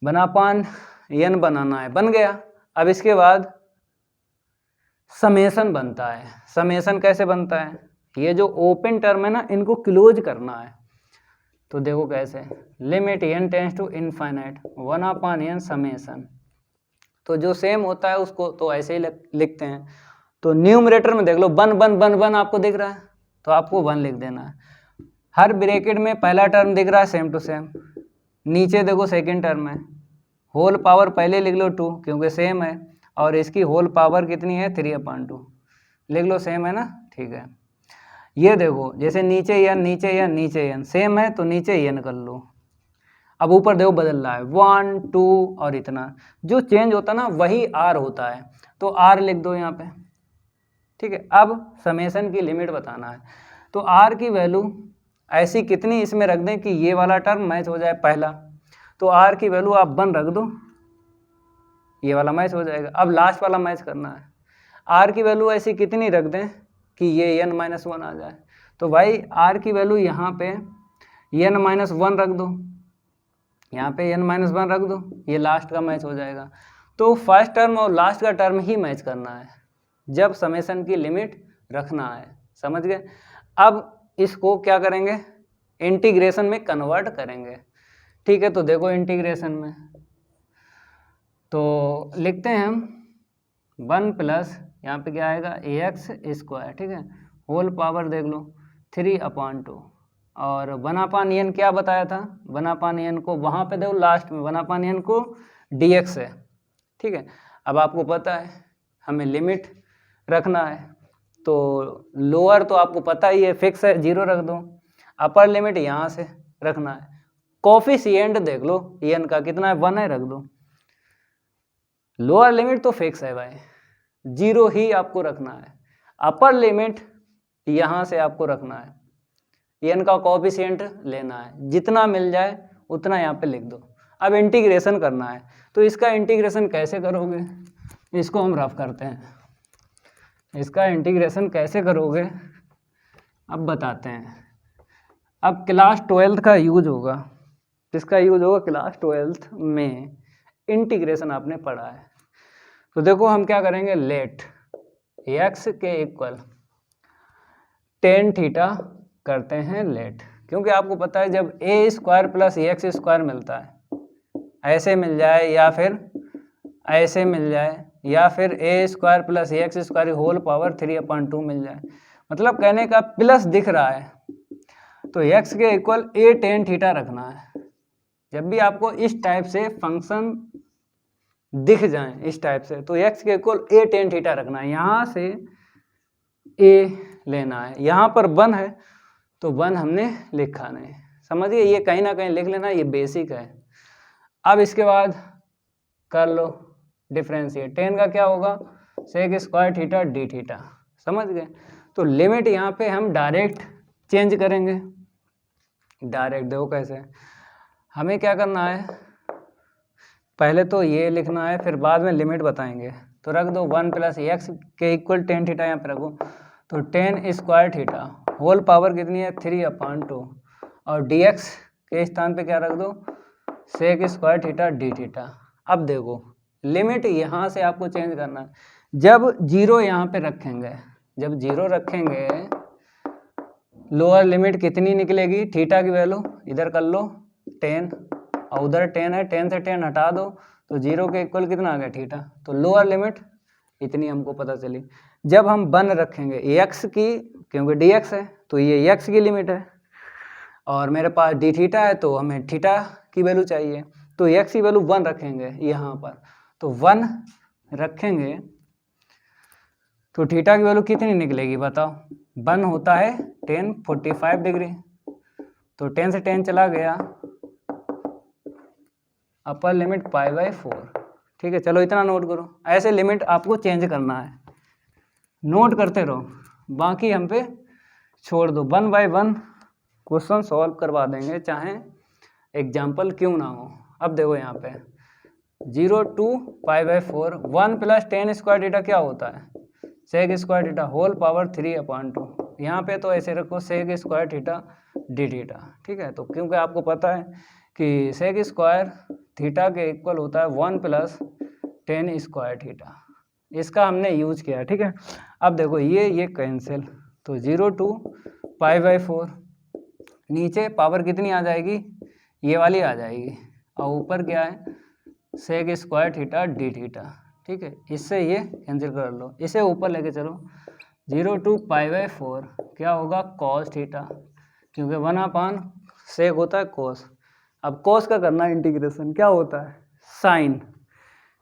1/n बनाना है, बन गया। अब इसके बाद समेसन बनता है। समेसन कैसे बनता है, ये जो ओपन टर्म है ना इनको क्लोज करना है, तो देखो कैसे, limit n tends to infinite 1/n summation, तो जो सेम होता है उसको तो ऐसे ही लिखते हैं, तो न्यूमरेटर में देख लो 1 1 1 1 आपको दिख रहा है, तो आपको 1 लिख देना है। हर ब्रैकेट में पहला टर्म दिख रहा है सेम टू सेम, नीचे देखो सेकंड टर्म है, होल पावर पहले लिख लो 2 क्योंकि सेम है, और इसकी होल पावर कितनी है 3/2, लिख लो सेम है ना, ठीक है। ये देखो जैसे नीचे n नीचे n नीचे n सेम है तो नीचे n कर लो, अब ऊपर देखो बदल रहा है 1 2 और इतना, जो चेंज होता ना वही r होता है, तो r लिख दो यहाँ पे, ठीक है। अब समेसन की लिमिट बताना है, तो r की वैल्यू ऐसी कितनी इसमें रख दें कि ये वाला टर्म मैच हो जाए पहला, तो r की वैल्यू आप 1 रख दो, ये वाला मैच हो जाएगा। अब लास्ट वाला मैच करना है, r की वैल्यू ऐसी कितनी रख दें कि ये n - 1 आ जाए, तो भाई r की वैल्यू यहाँ पे n - 1 रख दो, यहाँ पे n - 1 रख दो, ये लास्ट का मैच हो जाएगा। तो फर्स्ट टर्म और लास्ट का टर्म ही मैच करना है जब समेसन की लिमिट रखना है, समझ गए। अब इसको क्या करेंगे, इंटीग्रेशन में कन्वर्ट करेंगे, ठीक है। तो देखो इंटीग्रेशन में तो लिखते हैं हम 1 प्लस यहाँ पे क्या आएगा ax², ठीक है, होल पावर देख लो 3/2, और 1/n क्या बताया था, 1/n को वहाँ पे देखो लास्ट में 1/n को dx है, ठीक है। अब आपको पता है हमें लिमिट रखना है, तो लोअर तो आपको पता ही है फिक्स है 0 रख दो, अपर लिमिट यहाँ से रखना है, कोफिशिएंट देख लो n का कितना है 1 है रख दो, लोअर लिमिट तो फिक्स है भाई, 0 ही आपको रखना है। अपर लिमिट यहाँ से आपको रखना है, n का कोएफिशिएंट लेना है, जितना मिल जाए उतना यहाँ पे लिख दो। अब इंटीग्रेशन करना है, तो इसका इंटीग्रेशन कैसे करोगे, इसको हम रफ करते हैं। इसका इंटीग्रेशन कैसे करोगे अब बताते हैं। अब क्लास 12th का यूज होगा, किसका यूज होगा, क्लास 12th में इंटीग्रेशन आपने पढ़ा है। तो देखो हम क्या करेंगे, लेट x के इक्वल टेन थीटा करते हैं लेट, क्योंकि आपको पता है जब a square plus X square मिलता है, ऐसे मिल जाए या फिर ऐसे मिल जाए, या फिर a square plus X square whole power 3/2 मिल जाए, मतलब कहने का प्लस दिख रहा है तो x के इक्वल a टेन थीटा रखना है। जब भी आपको इस टाइप से फंक्शन दिख जाए इस टाइप से, तो x के इक्वल a टेन थीटा रखना है। यहाँ से a लेना है, यहाँ पर 1 है तो 1 हमने लिखा नहीं, समझिए, ये कहीं ना कहीं लिख लेना, ये बेसिक है। अब इसके बाद कर लो डिफरेंशिएट, टेन का क्या होगा, sec square theta D theta, समझ गए। तो लिमिट यहाँ पे हम डायरेक्ट चेंज करेंगे, डायरेक्ट देखो कैसे। हमें क्या करना है, पहले तो ये लिखना है, फिर बाद में लिमिट बताएंगे। तो रख दो 1 प्लस एक्स के इक्वल टेन थीटा, यहाँ पे रखो, तो tan square theta whole power कितनी है 3/2, और dx के स्थान पे क्या रख दो, sec square theta D theta. अब देखो लिमिट यहाँ से आपको चेंज करना है, जब 0 यहाँ पे रखेंगे, जब 0 रखेंगे लोअर लिमिट कितनी निकलेगी, थीटा की वैल्यू इधर कर लो 10, और उधर 10 है, 10 से 10 हटा दो तो 0 के इक्वल कितना आ गया थीटा, तो लोअर लिमिट इतनी हमको पता चली। जब हम 1 रखेंगे x की, क्योंकि dx है तो ये x की लिमिट है, और मेरे पास डी थीटा है तो हमें थीटा की वैल्यू चाहिए, तो x की वैल्यू 1 रखेंगे यहाँ पर, तो 1 रखेंगे तो थीटा की वैल्यू कितनी निकलेगी बताओ, 1 होता है 10 45 डिग्री, तो 10 से 10 चला गया, अपर लिमिट π/4, ठीक है। चलो इतना नोट करो, ऐसे लिमिट आपको चेंज करना है, नोट करते रहो, बाकी हम पे छोड़ दो, 1 बाय 1 क्वेश्चन सॉल्व करवा देंगे, चाहे एग्जाम्पल क्यों ना हो। अब देखो यहाँ पे 0 to π/4, 1 प्लस 10 स्क्वायर थीटा क्या होता है, sec square theta whole power 3/2, यहाँ पे तो ऐसे रखो sec square theta D theta, ठीक है। तो क्योंकि आपको पता है कि सेक स्क्वायर थीटा के इक्वल होता है 1 प्लस 10 स्क्वायर थीटा, इसका हमने यूज किया, ठीक है। अब देखो ये कैंसिल, तो 0 to π/4, नीचे पावर कितनी आ जाएगी, ये वाली आ जाएगी, और ऊपर क्या है sec square theta D theta, ठीक है। इससे ये कैंसिल कर लो, इसे ऊपर लेके चलो, 0 to π/4 क्या होगा कॉस थीटा, क्योंकि 1/, सेक होता है कोस, अब कोस का करना इंटीग्रेशन क्या होता है साइन,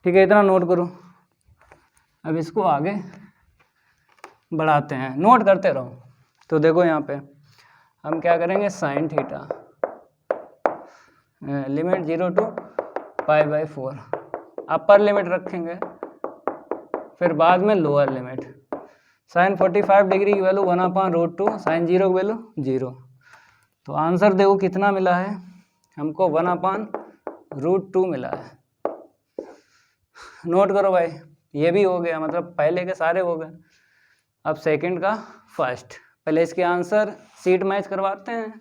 ठीक है, इतना नोट करो। अब इसको आगे बढ़ाते हैं, नोट करते रहो। तो देखो यहाँ पे हम क्या करेंगे, sine theta limit 0 to π/4, upper limit रखेंगे, फिर बाद में लोअर लिमिट, साइन 45 डिग्री की वैल्यू 1/√2, साइन 0 की वैल्यू 0, तो आंसर देखो कितना मिला है हमको, 1/√2 मिला है। नोट करो भाई, ये भी हो गया, मतलब पहले के सारे हो गए। अब सेकंड का फर्स्ट, पहले इसके आंसर सीट मैच करवाते हैं,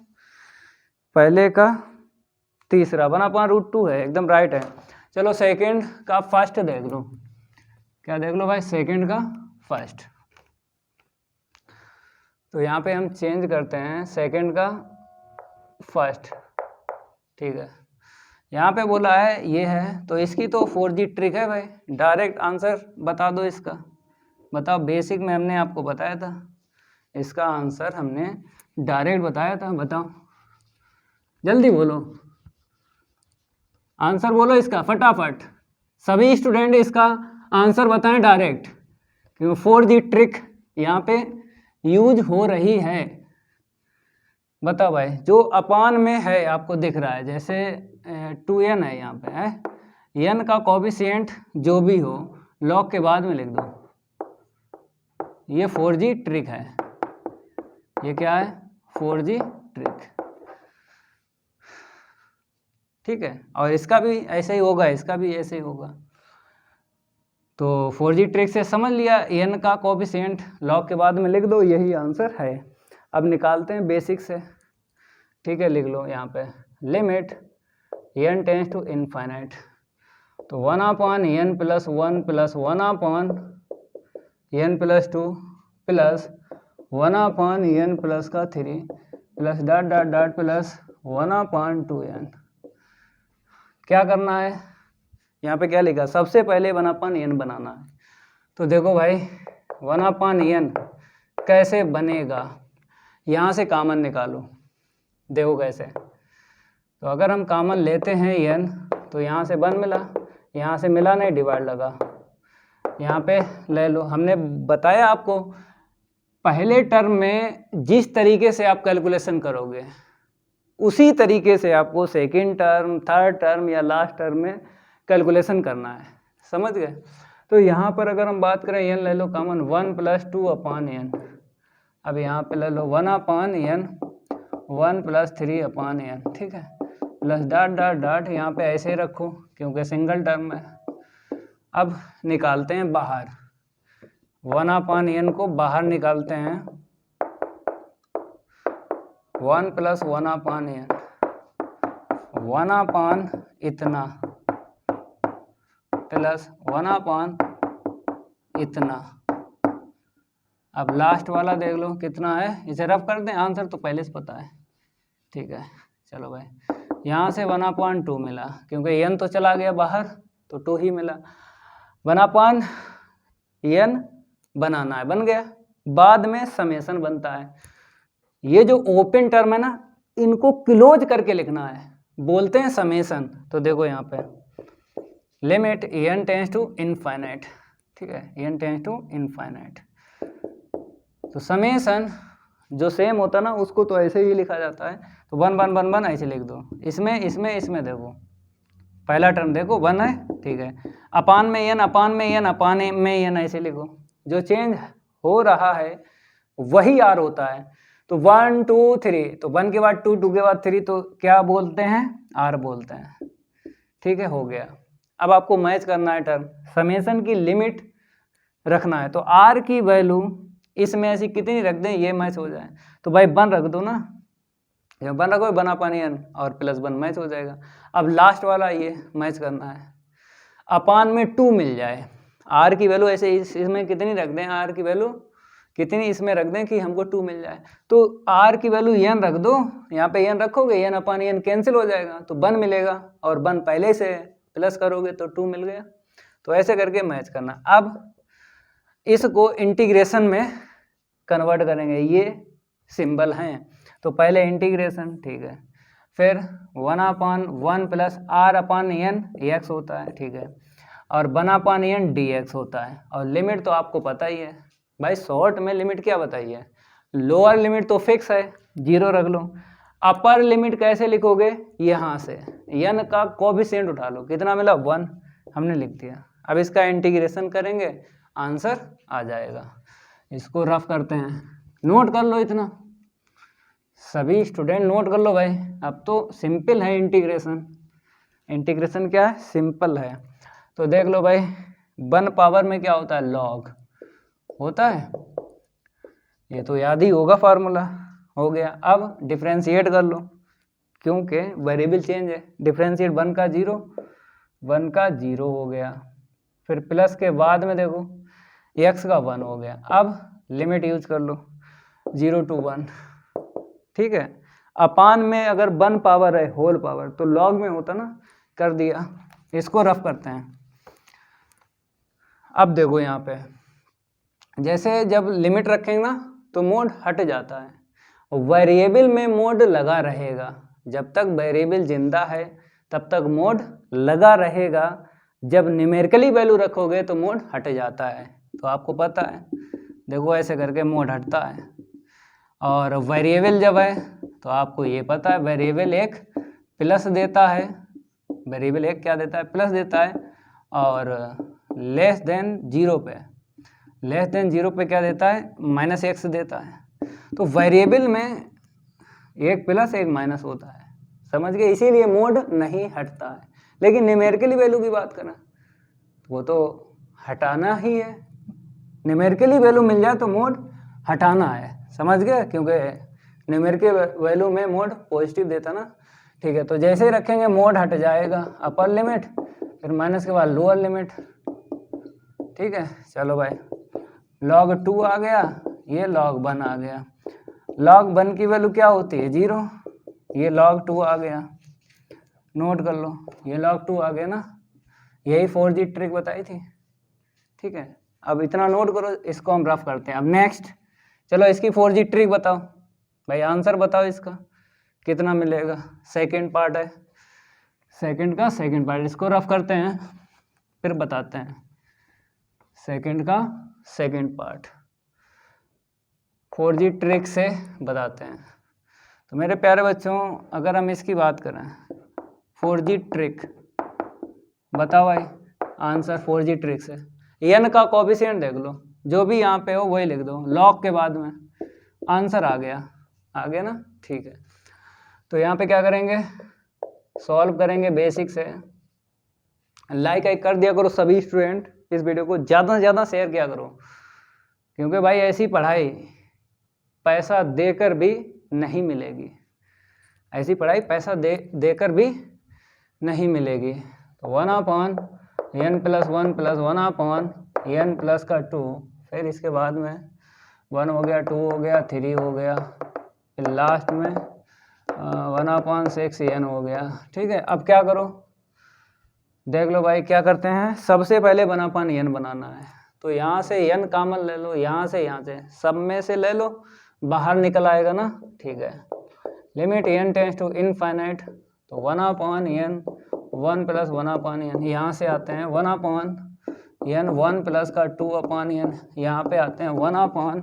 पहले का तीसरा 1/√2 है, एकदम राइट है। चलो सेकंड का फर्स्ट देख लो, क्या देख लो भाई, सेकंड का फर्स्ट, तो यहाँ पे हम चेंज करते हैं सेकंड का फर्स्ट, ठीक है। यहाँ पे बोला है ये है, तो इसकी तो 4G ट्रिक है भाई, डायरेक्ट आंसर बता दो इसका, बताओ, बेसिक में हमने आपको बताया था, इसका आंसर हमने डायरेक्ट बताया था, बताओ जल्दी बोलो, आंसर बोलो इसका फटाफट, सभी स्टूडेंट इसका आंसर बताएं डायरेक्ट, क्योंकि 4G ट्रिक यहाँ पे यूज हो रही है। बताओ भाई, जो अपान में है आपको दिख रहा है, जैसे 2n है यहाँ पे है, n का कोफिशिएंट जो भी हो log के बाद में लिख दो। ये 4G ट्रिक है, ये क्या है? 4G ट्रिक, ठीक है। और इसका भी ऐसे ही होगा, इसका भी ऐसे ही होगा। तो 4G ट्रिक से समझ लिया, n का कोफिशिएंट log के बाद में लिख दो, यही आंसर है। अब निकालते हैं बेसिक से, ठीक है। लिख लो यहाँ पे limit n tends to infinite, तो 1/n plus 1 plus 1/n plus 2 plus 1/n plus का 3 plus dot dot dot plus 1/2n। क्या करना है यहाँ पे? क्या लिखा? सबसे पहले 1/n बनाना है। तो देखो भाई 1/n कैसे बनेगा, यहाँ से कॉमन निकालो, देखो कैसे। तो अगर हम कॉमन लेते हैं n, तो यहाँ से 1 मिला, यहाँ से मिला नहीं, डिवाइड लगा, यहाँ पे ले लो। हमने बताया आपको पहले टर्म में जिस तरीके से आप कैलकुलेशन करोगे उसी तरीके से आपको सेकेंड टर्म, थर्ड टर्म या लास्ट टर्म में कैलकुलेशन करना है, समझ गए? तो यहाँ पर अगर हम बात करें n ले लो कॉमन, 1 प्लस 2/n। अब यहाँ पे ले लो 1/n 1 प्लस 3/n, ठीक है, प्लस डॉट डॉट डॉट, यहाँ पे ऐसे ही रखो क्योंकि सिंगल टर्म है। अब निकालते हैं बाहर, 1/n को बाहर निकालते हैं, 1 प्लस 1/n 1/, इतना प्लस 1/, इतना। अब लास्ट वाला देख लो कितना है, इसे रफ कर दें, आंसर तो पहले से पता है, ठीक है। चलो भाई, यहाँ से 1/2 मिला क्योंकि n तो चला गया बाहर, तो 2 ही मिला। 1/n बनाना है, बन गया। बाद में समेशन बनता है। ये जो ओपन टर्म है ना, इनको क्लोज करके लिखना है, बोलते हैं समेशन। तो देखो यहाँ पे limit n tends to infinite, ठीक है, n टेंस टू इनफाइनाइट। तो समेशन जो सेम होता ना उसको तो ऐसे ही लिखा जाता है, तो 1 1 1 1 ऐसे लिख दो। इसमें देखो पहला टर्म देखो 1 है, ठीक है, अपान में n, अपान में n, अपान में n ऐसे लिखो। जो चेंज हो रहा है वही r होता है। तो 1 2 3, तो 1 के बाद 2, 2 के बाद 3, तो क्या बोलते हैं? r बोलते हैं, ठीक है, हो गया। अब आपको मैच करना है टर्म, समेशन की लिमिट रखना है, तो r की वैल्यू इसमें ऐसी कितनी रख दें ये मैच हो जाए। तो भाई 1 रख दो ना, ये 1 रखो, 1/n और प्लस 1 मैच हो जाएगा। अब लास्ट वाला ये मैच करना है, अपान में 2 मिल जाए, r की वैल्यू ऐसे इसमें कितनी रख दें, r की वैल्यू कितनी इसमें रख दें कि हमको 2 मिल जाए। तो r की वैल्यू n रख दो, यहाँ पे n रखोगे, n/n कैंसिल हो जाएगा, तो 1 मिलेगा, और 1 पहले से प्लस करोगे तो 2 मिल गया। तो ऐसे करके मैच करना। अब इसको इंटीग्रेशन में कन्वर्ट करेंगे, ये सिंबल हैं, तो पहले इंटीग्रेशन, ठीक है, फिर 1/1 प्लस r/n x होता है, ठीक है, और 1/n dx होता है। और लिमिट तो आपको पता ही है भाई, शॉर्ट में लिमिट क्या बताइए, लोअर लिमिट तो फिक्स है, 0 रख लो। अपर लिमिट कैसे लिखोगे? यहाँ से n का कोफिशिएंट उठा लो, कितना मिला? 1, हमने लिख दिया। अब इसका इंटीग्रेशन करेंगे, आंसर आ जाएगा। इसको रफ करते हैं, नोट कर लो, इतना सभी स्टूडेंट नोट कर लो भाई। अब तो सिंपल है इंटीग्रेशन, इंटीग्रेशन क्या है? सिंपल है। तो देख लो भाई, 1 पावर में क्या होता है? लॉग होता है, ये तो याद ही होगा फार्मूला, हो गया। अब डिफ्रेंशिएट कर लो, क्योंकि वेरिएबल चेंज है, डिफ्रेंशिएट 1 का 0, 1 का 0 हो गया, फिर प्लस के बाद में देखो x का 1 हो गया। अब लिमिट यूज कर लो, 0 to 1, ठीक है। अपान में अगर 1 पावर है होल पावर, तो लॉग में होता ना, कर दिया। इसको रफ करते हैं। अब देखो यहाँ पे जैसे जब लिमिट रखेंगे ना तो मोड हट जाता है, वेरिएबल में मोड लगा रहेगा। जब तक वेरिएबल जिंदा है तब तक मोड लगा रहेगा, जब न्यूमेरिकली वैल्यू रखोगे तो मोड हट जाता है। तो आपको पता है, देखो ऐसे करके मोड हटता है। और वेरिएबल जब है तो आपको ये पता है, वेरिएबल एक प्लस देता है वेरिएबल एक क्या देता है, प्लस देता है, और लेस देन जीरो पे क्या देता है, -x देता है। तो वेरिएबल में एक प्लस एक माइनस होता है, समझ गए, इसीलिए मोड नहीं हटता है। लेकिन न्यूमेरिकली वैल्यू की बात करें तो वो तो हटाना ही है, न्यूमेरिकली वैल्यू मिल जाए तो मोड हटाना है, समझ गए, क्योंकि न्यूमेरिकल वैल्यू में मोड पॉजिटिव देता ना। ठीक है, तो जैसे ही रखेंगे मोड हट जाएगा, अपर लिमिट फिर माइनस के बाद लोअर लिमिट। ठीक है, चलो भाई, log 2 आ गया, ये log 1 आ गया। log 1 की वैल्यू क्या होती है, 0, ये log 2 आ गया, नोट कर लो, ये log 2 आ गया ना, यही 4G ट्रिक बताई थी। ठीक है, अब इतना नोट करो, इसको हम रफ करते हैं। अब नेक्स्ट चलो इसकी 4G ट्रिक बताओ भाई, आंसर बताओ इसका कितना मिलेगा। सेकंड पार्ट है, सेकंड पार्ट, इसको रफ करते हैं फिर बताते हैं। सेकंड पार्ट 4G ट्रिक से बताते हैं। तो मेरे प्यारे बच्चों, अगर हम इसकी बात करें 4G ट्रिक, बताओ भाई आंसर 4G ट्रिक से। n का कोएफिशिएंट देख लो, जो भी यहाँ पे हो वही लिख दो log के बाद में, आंसर आ गया ना। ठीक है, तो यहाँ पे क्या करेंगे, सॉल्व करेंगे बेसिक से। लाइक कर दिया करो सभी स्टूडेंट, इस वीडियो को ज़्यादा से ज़्यादा शेयर किया करो, क्योंकि भाई ऐसी पढ़ाई पैसा देकर भी नहीं मिलेगी, ऐसी पढ़ाई पैसा देकर भी नहीं मिलेगी। तो 1/n + 1 + 1/n + 2, फिर इसके बाद में 1 हो गया, 2 हो गया, 3 हो गया, फिर लास्ट में 1/6n हो गया। ठीक है, अब क्या करो, देख लो भाई क्या करते हैं, सबसे पहले 1/n बनाना है। तो यहाँ से n कॉमन ले लो, यहाँ से सब में से ले लो, बाहर निकल आएगा ना। ठीक है, limit n tends to infinite, तो 1/n 1 + 1/n, यहाँ से आते हैं 1/n 1 + का 2/n, यहाँ पे आते हैं 1/n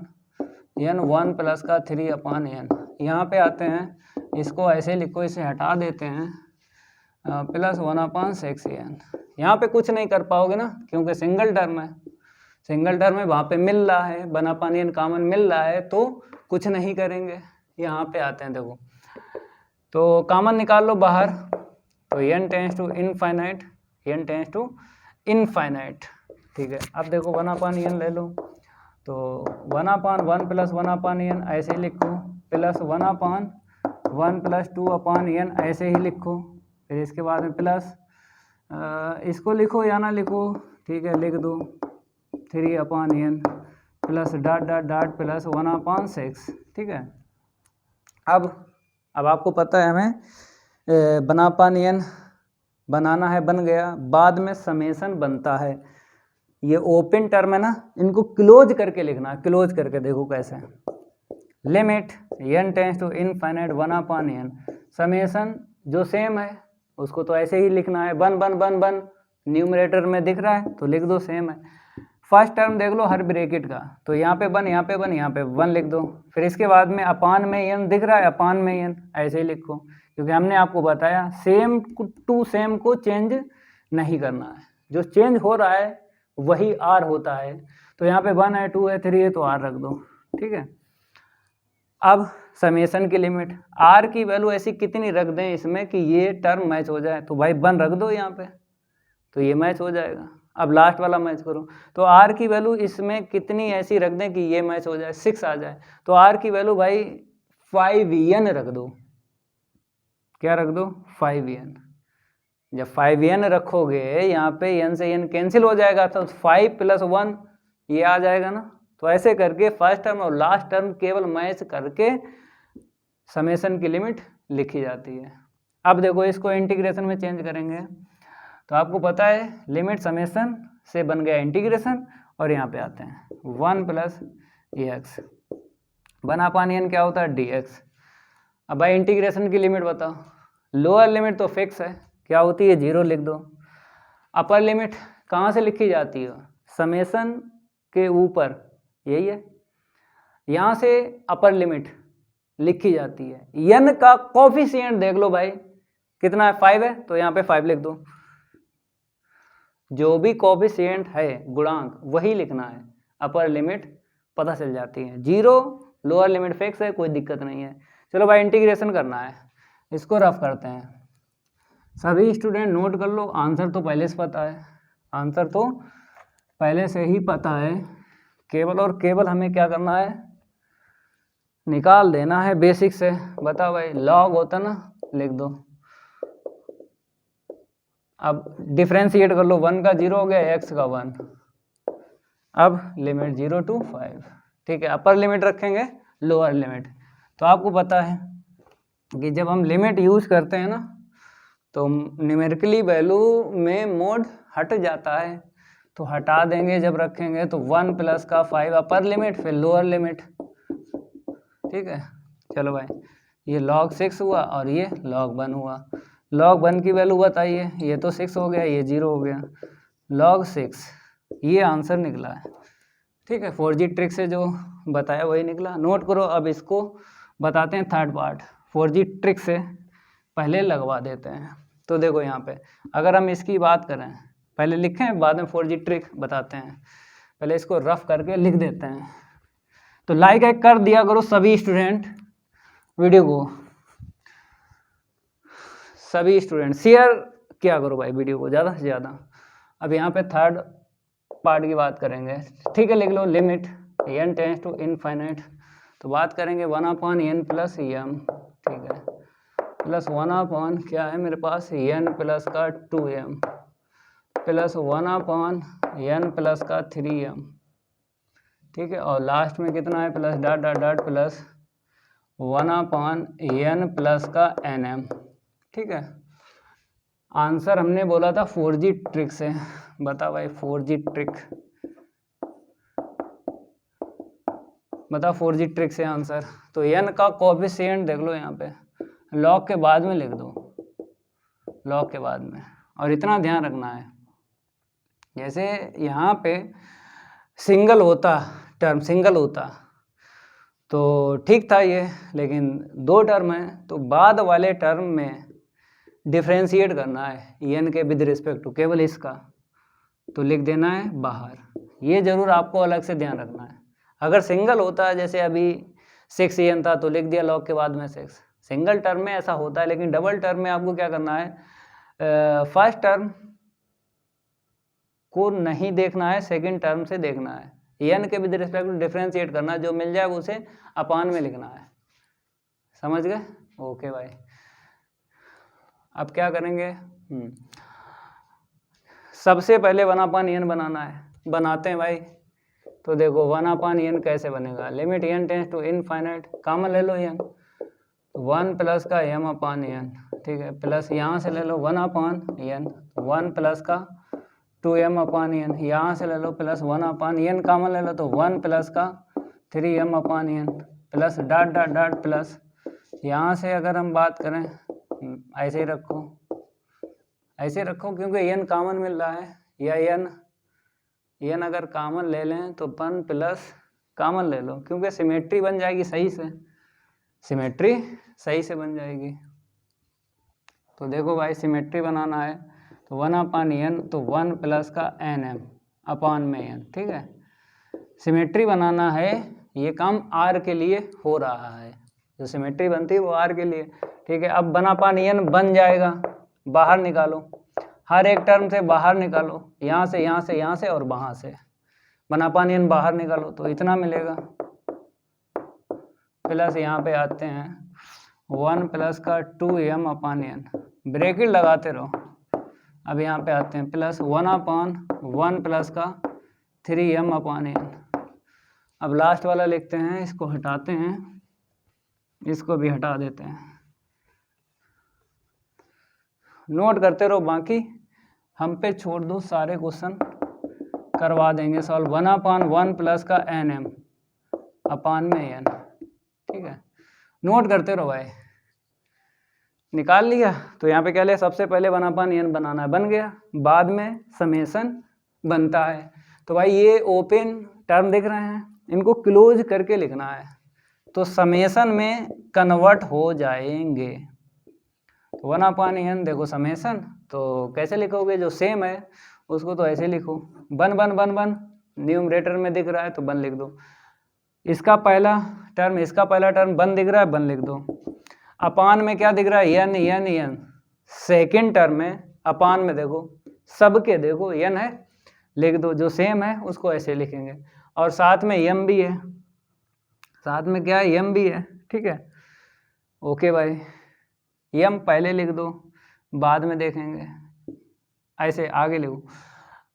1 + का 3/n, यहाँ पे आते हैं, इसको ऐसे लिखो, इसे हटा देते हैं, प्लस 1/6n। यहाँ पे कुछ नहीं कर पाओगे ना, क्योंकि सिंगल टर्म है, वहाँ पे मिल रहा है 1/n कॉमन मिल रहा है, तो कुछ नहीं करेंगे। यहाँ पे आते हैं, देखो तो कॉमन निकाल लो बाहर, तो n टेंड्स टू इनफाइनाइट। ठीक है, अब देखो 1/n ले लो, तो 1/1 + 1/n ऐसे ही लिखो, प्लस 1/1 + 2/n ऐसे ही लिखो, फिर इसके बाद में प्लस इसको लिखो या ना लिखो, ठीक है, लिख दो 3/n plus dot dot dot plus 1/6। ठीक है, अब आपको पता है हमें 1/n बनाना है, बन गया, बाद में समेसन बनता है। ये ओपन टर्म है ना, इनको क्लोज करके लिखना, क्लोज करके देखो कैसे, limit n tends to infinite 1/n, summation जो सेम है उसको तो ऐसे ही लिखना है, 1 न्यूमरेटर में दिख रहा है तो लिख दो सेम है। फर्स्ट टर्म देख लो हर ब्रैकेट का, तो यहाँ पे 1, यहाँ पे 1, यहाँ पे 1 लिख दो, फिर इसके बाद में अपान में n दिख रहा है, अपान में n ऐसे ही लिखो, क्योंकि हमने आपको बताया सेम टू सेम को चेंज नहीं करना है, जो चेंज हो रहा है वही r होता है। तो यहाँ पे 1 है, 2 है, 3 है, तो r रख दो। ठीक है, अब समेसन की लिमिट, r की वैल्यू ऐसी कितनी रख दें इसमें कि ये टर्म मैच हो जाए, तो भाई 1 रख दो यहाँ पे, तो ये मैच हो जाएगा। अब लास्ट वाला मैच करो, तो r की वैल्यू इसमें कितनी ऐसी रख दें कि ये मैच हो जाए, 6 आ जाए, तो r की वैल्यू भाई 5n रख दो। क्या रख दो, 5n। जब 5n रखोगे यहाँ पे n से n कैंसिल हो जाएगा, तो 5 + 1 ये आ जाएगा ना। तो ऐसे करके फर्स्ट टर्म और लास्ट टर्म केवल मैच करके समेसन की लिमिट लिखी जाती है। अब देखो इसको इंटीग्रेशन में चेंज करेंगे, तो आपको पता है लिमिट समेसन से बन गया इंटीग्रेशन, और यहाँ पे आते हैं 1 + ax, 1/n क्या होता है, dx। अब भाई इंटीग्रेशन की लिमिट बताओ, लोअर लिमिट तो फिक्स है, क्या होती है, 0 लिख दो। अपर लिमिट कहाँ से लिखी जाती है, समेसन के ऊपर, यही है, यहाँ से अपर लिमिट लिखी जाती है। n का कोफिशिएंट देख लो भाई कितना है 5 है, तो यहाँ पे 5 लिख दो। जो भी कोफिशिएंट है गुणांक वही लिखना है, अपर लिमिट पता चल जाती है। 0 लोअर लिमिट फिक्स है, कोई दिक्कत नहीं है। चलो भाई इंटीग्रेशन करना है, इसको रफ करते हैं। सभी स्टूडेंट नोट कर लो, आंसर तो पहले से पता है, आंसर तो पहले से ही पता है। केवल और केवल हमें क्या करना है, निकाल देना है बेसिक से। बताओ भाई, लॉग होता ना, लिख दो। अब डिफ्रेंशिएट कर लो, 1 का 0 हो गया, x का 1। अब लिमिट 0 to 5, ठीक है। अपर लिमिट रखेंगे, लोअर लिमिट। तो आपको पता है कि जब हम लिमिट यूज करते हैं ना, तो न्यूमेरिकली वैल्यू में मोड हट जाता है, तो हटा देंगे जब रखेंगे। तो 1 प्लस का 5 अपर लिमिट, फिर लोअर लिमिट, ठीक है। चलो भाई, ये log 6 हुआ और ये log 1 हुआ। log 1 की वैल्यू बताइए, ये तो 6 हो गया, ये 0 हो गया। log 6 ये आंसर निकला है, ठीक है। 4G ट्रिक से जो बताया वही निकला। नोट करो। अब इसको बताते हैं थर्ड पार्ट, 4G ट्रिक से पहले लगवा देते हैं। तो देखो यहाँ पे अगर हम इसकी बात करें, पहले लिखें बाद में 4G ट्रिक बताते हैं, पहले इसको रफ करके लिख देते हैं। तो लाइक एक कर दिया करो सभी स्टूडेंट वीडियो को, सभी स्टूडेंट शेयर किया करो भाई वीडियो को ज़्यादा से ज़्यादा। अब यहाँ पे थर्ड पार्ट की बात करेंगे, ठीक है। लिख लो limit n tends to infinite, तो बात करेंगे 1/n प्लस m, ठीक है, प्लस 1/, क्या है मेरे पास, n प्लस का 2m प्लस 1/n प्लस का 3m, ठीक है। और लास्ट में कितना है, plus dot dot dot plus 1/n plus का nm, ठीक है। आंसर हमने बोला था 4G ट्रिक से। बता भाई 4G ट्रिक, बता 4G ट्रिक से आंसर। तो n का कोफिशिएंट देख लो यहाँ पे, लॉग के बाद में लिख दो, लॉग के बाद में। और इतना ध्यान रखना है, जैसे यहाँ पे सिंगल होता, टर्म सिंगल होता तो ठीक था ये, लेकिन 2 टर्म है, तो बाद वाले टर्म में डिफ्रेंशिएट करना है n के विद रिस्पेक्ट टू केवल इसका, तो लिख देना है बाहर। ये जरूर आपको अलग से ध्यान रखना है। अगर सिंगल होता है, जैसे अभी 6n था तो लिख दिया लॉग के बाद में 6, सिंगल टर्म में ऐसा होता है। लेकिन डबल टर्म में आपको क्या करना है, फर्स्ट टर्म को नहीं देखना है, सेकंड टर्म से देखना है। n के विद रिस्पेक्ट टू डिफ्रेंशिएट करना, जो मिल जाए उसे अपान में लिखना है। समझ गए? ओके भाई। अब क्या करेंगे, सबसे पहले 1/n बनाना है, बनाते हैं भाई। तो देखो 1/n कैसे बनेगा, limit n tends to infinite, common ले लो n, 1 प्लस का m/n, ठीक है, प्लस यहाँ से ले लो 1/n, 1 प्लस का 2m/n, यहाँ से ले लो प्लस 1/n कॉमन ले लो, तो 1 प्लस का 3m/n plus dot dot dot plus, यहाँ से अगर हम बात करें ऐसे ही रखो, ऐसे रखो, क्योंकि n कॉमन मिल रहा है, या n अगर कॉमन ले लें तो 1 प्लस कॉमन ले लो, क्योंकि सिमेट्री बन जाएगी सही से, सिमेट्री सही से बन जाएगी। तो देखो भाई सिमेट्री बनाना है, तो 1/n, तो 1 प्लस का nm अपान में n, ठीक है। सिमेट्री बनाना है, ये काम r के लिए हो रहा है, जो सिमेट्री बनती है वो r के लिए, ठीक है। अब 1/n बन जाएगा, बाहर निकालो, हर एक टर्म से बाहर निकालो, यहाँ से यहाँ से यहाँ से और वहाँ से 1/n बाहर निकालो, तो इतना मिलेगा। प्लस यहाँ पे आते हैं 1 प्लस का 2m/n, ब्रैकेट लगाते रहो। अब यहाँ पे आते हैं प्लस 1/1 प्लस का 3m/n। अब लास्ट वाला लिखते हैं, इसको हटाते हैं, इसको भी हटा देते हैं, नोट करते रहो, बाकी हम पे छोड़ दो, सारे क्वेश्चन करवा देंगे सॉल्व। 1/1 प्लस का nm अपान में n, ठीक है, नोट करते रहो भाई। निकाल लिया, तो यहाँ पे क्या लिया, सबसे पहले 1/n बनाना है, बन गया, बाद में समेसन बनता है। तो भाई ये ओपन टर्म दिख रहे हैं, इनको क्लोज करके लिखना है, तो समेसन में कन्वर्ट हो जाएंगे। तो 1/n देखो समेसन, तो कैसे लिखोगे, जो सेम है उसको तो ऐसे लिखो, 1 न्यूमरेटर में दिख रहा है तो 1 लिख दो, इसका पहला टर्म 1 दिख रहा है 1 लिख दो, अपान में क्या दिख रहा है n, सेकेंड टर्म में अपान में देखो सबके देखो n है, लिख दो, जो सेम है उसको ऐसे लिखेंगे, और साथ में m भी है, साथ में क्या है m भी है, ठीक है। ओके भाई, m पहले लिख दो बाद में देखेंगे, ऐसे आगे लिखो।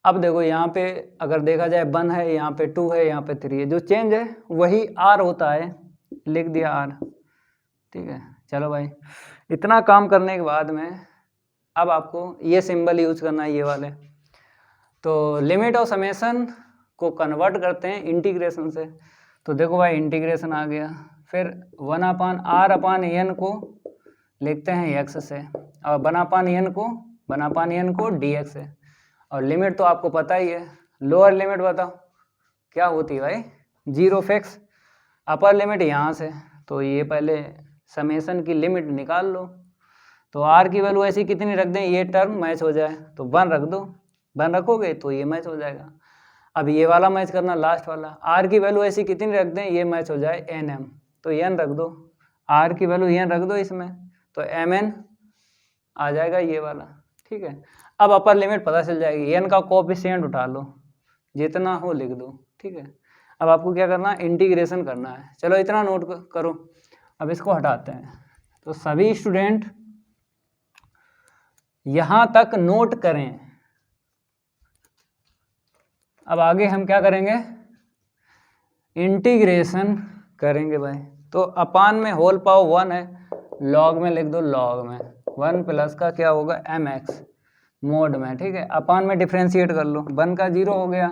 अब देखो यहाँ पे अगर देखा जाए 1 है, यहाँ पे 2 है, यहाँ पे 3 है, जो चेंज है वही r होता है, लिख दिया r, ठीक है। चलो भाई, इतना काम करने के बाद में अब आपको ये सिंबल यूज करना है, ये वाले। तो लिमिट और समेसन को कन्वर्ट करते हैं इंटीग्रेशन से, तो देखो भाई इंटीग्रेशन आ गया, फिर 1/r/n को लिखते हैं x से, और 1/n को dx से, और लिमिट तो आपको पता ही है, लोअर लिमिट बताओ क्या होती है भाई, 0 फिक्स, अपर लिमिट यहाँ से, तो ये पहले समेसन की लिमिट निकाल लो, तो r की वैल्यू ऐसी कितनी रख दें ये टर्म मैच हो जाए, तो 1 रख दो, 1 रखोगे तो ये मैच हो जाएगा। अब ये वाला मैच करना लास्ट वाला, r की वैल्यू ऐसी कितनी रख दें ये मैच हो जाए nm, तो n रख दो, r की वैल्यू n रख दो इसमें, तो mn आ जाएगा ये वाला, ठीक है। अब अपर लिमिट पता चल जाएगी, n का कोएफिशिएंट उठा लो, जितना हो लिख दो, ठीक है। अब आपको क्या करना है, इंटीग्रेशन करना है, चलो इतना नोट करो। अब इसको हटाते हैं, तो सभी स्टूडेंट यहाँ तक नोट करें। अब आगे हम क्या करेंगे, इंटीग्रेशन करेंगे भाई। तो अपान में होल पावर 1 है, लॉग में लिख दो, लॉग में 1 प्लस का क्या होगा mx मोड में, ठीक है। अपान में डिफ्रेंशिएट कर लो, 1 का 0 हो गया,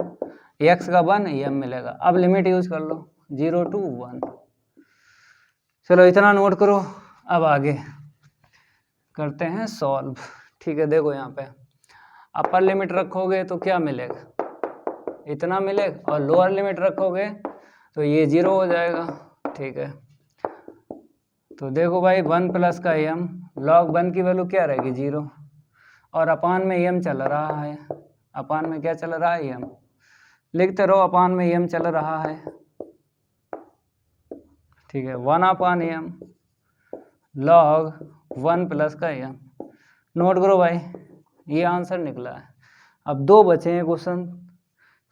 x का 1 m मिलेगा। अब लिमिट यूज कर लो 0 to 1। चलो इतना नोट करो, अब आगे करते हैं सॉल्व, ठीक है। देखो यहाँ पे अपर लिमिट रखोगे तो क्या मिलेगा, इतना मिलेगा, और लोअर लिमिट रखोगे तो ये 0 हो जाएगा, ठीक है। तो देखो भाई 1 प्लस का m, लॉग 1 की वैल्यू क्या रहेगी 0, और अपान में m चल रहा है, अपान में क्या चल रहा है m, लिखते रहो अपान में m चल रहा है, ठीक है। 1/m लॉग 1 प्लस का m, नोट करो भाई, ये आंसर निकला है। अब 2 बचे हैं क्वेश्चन,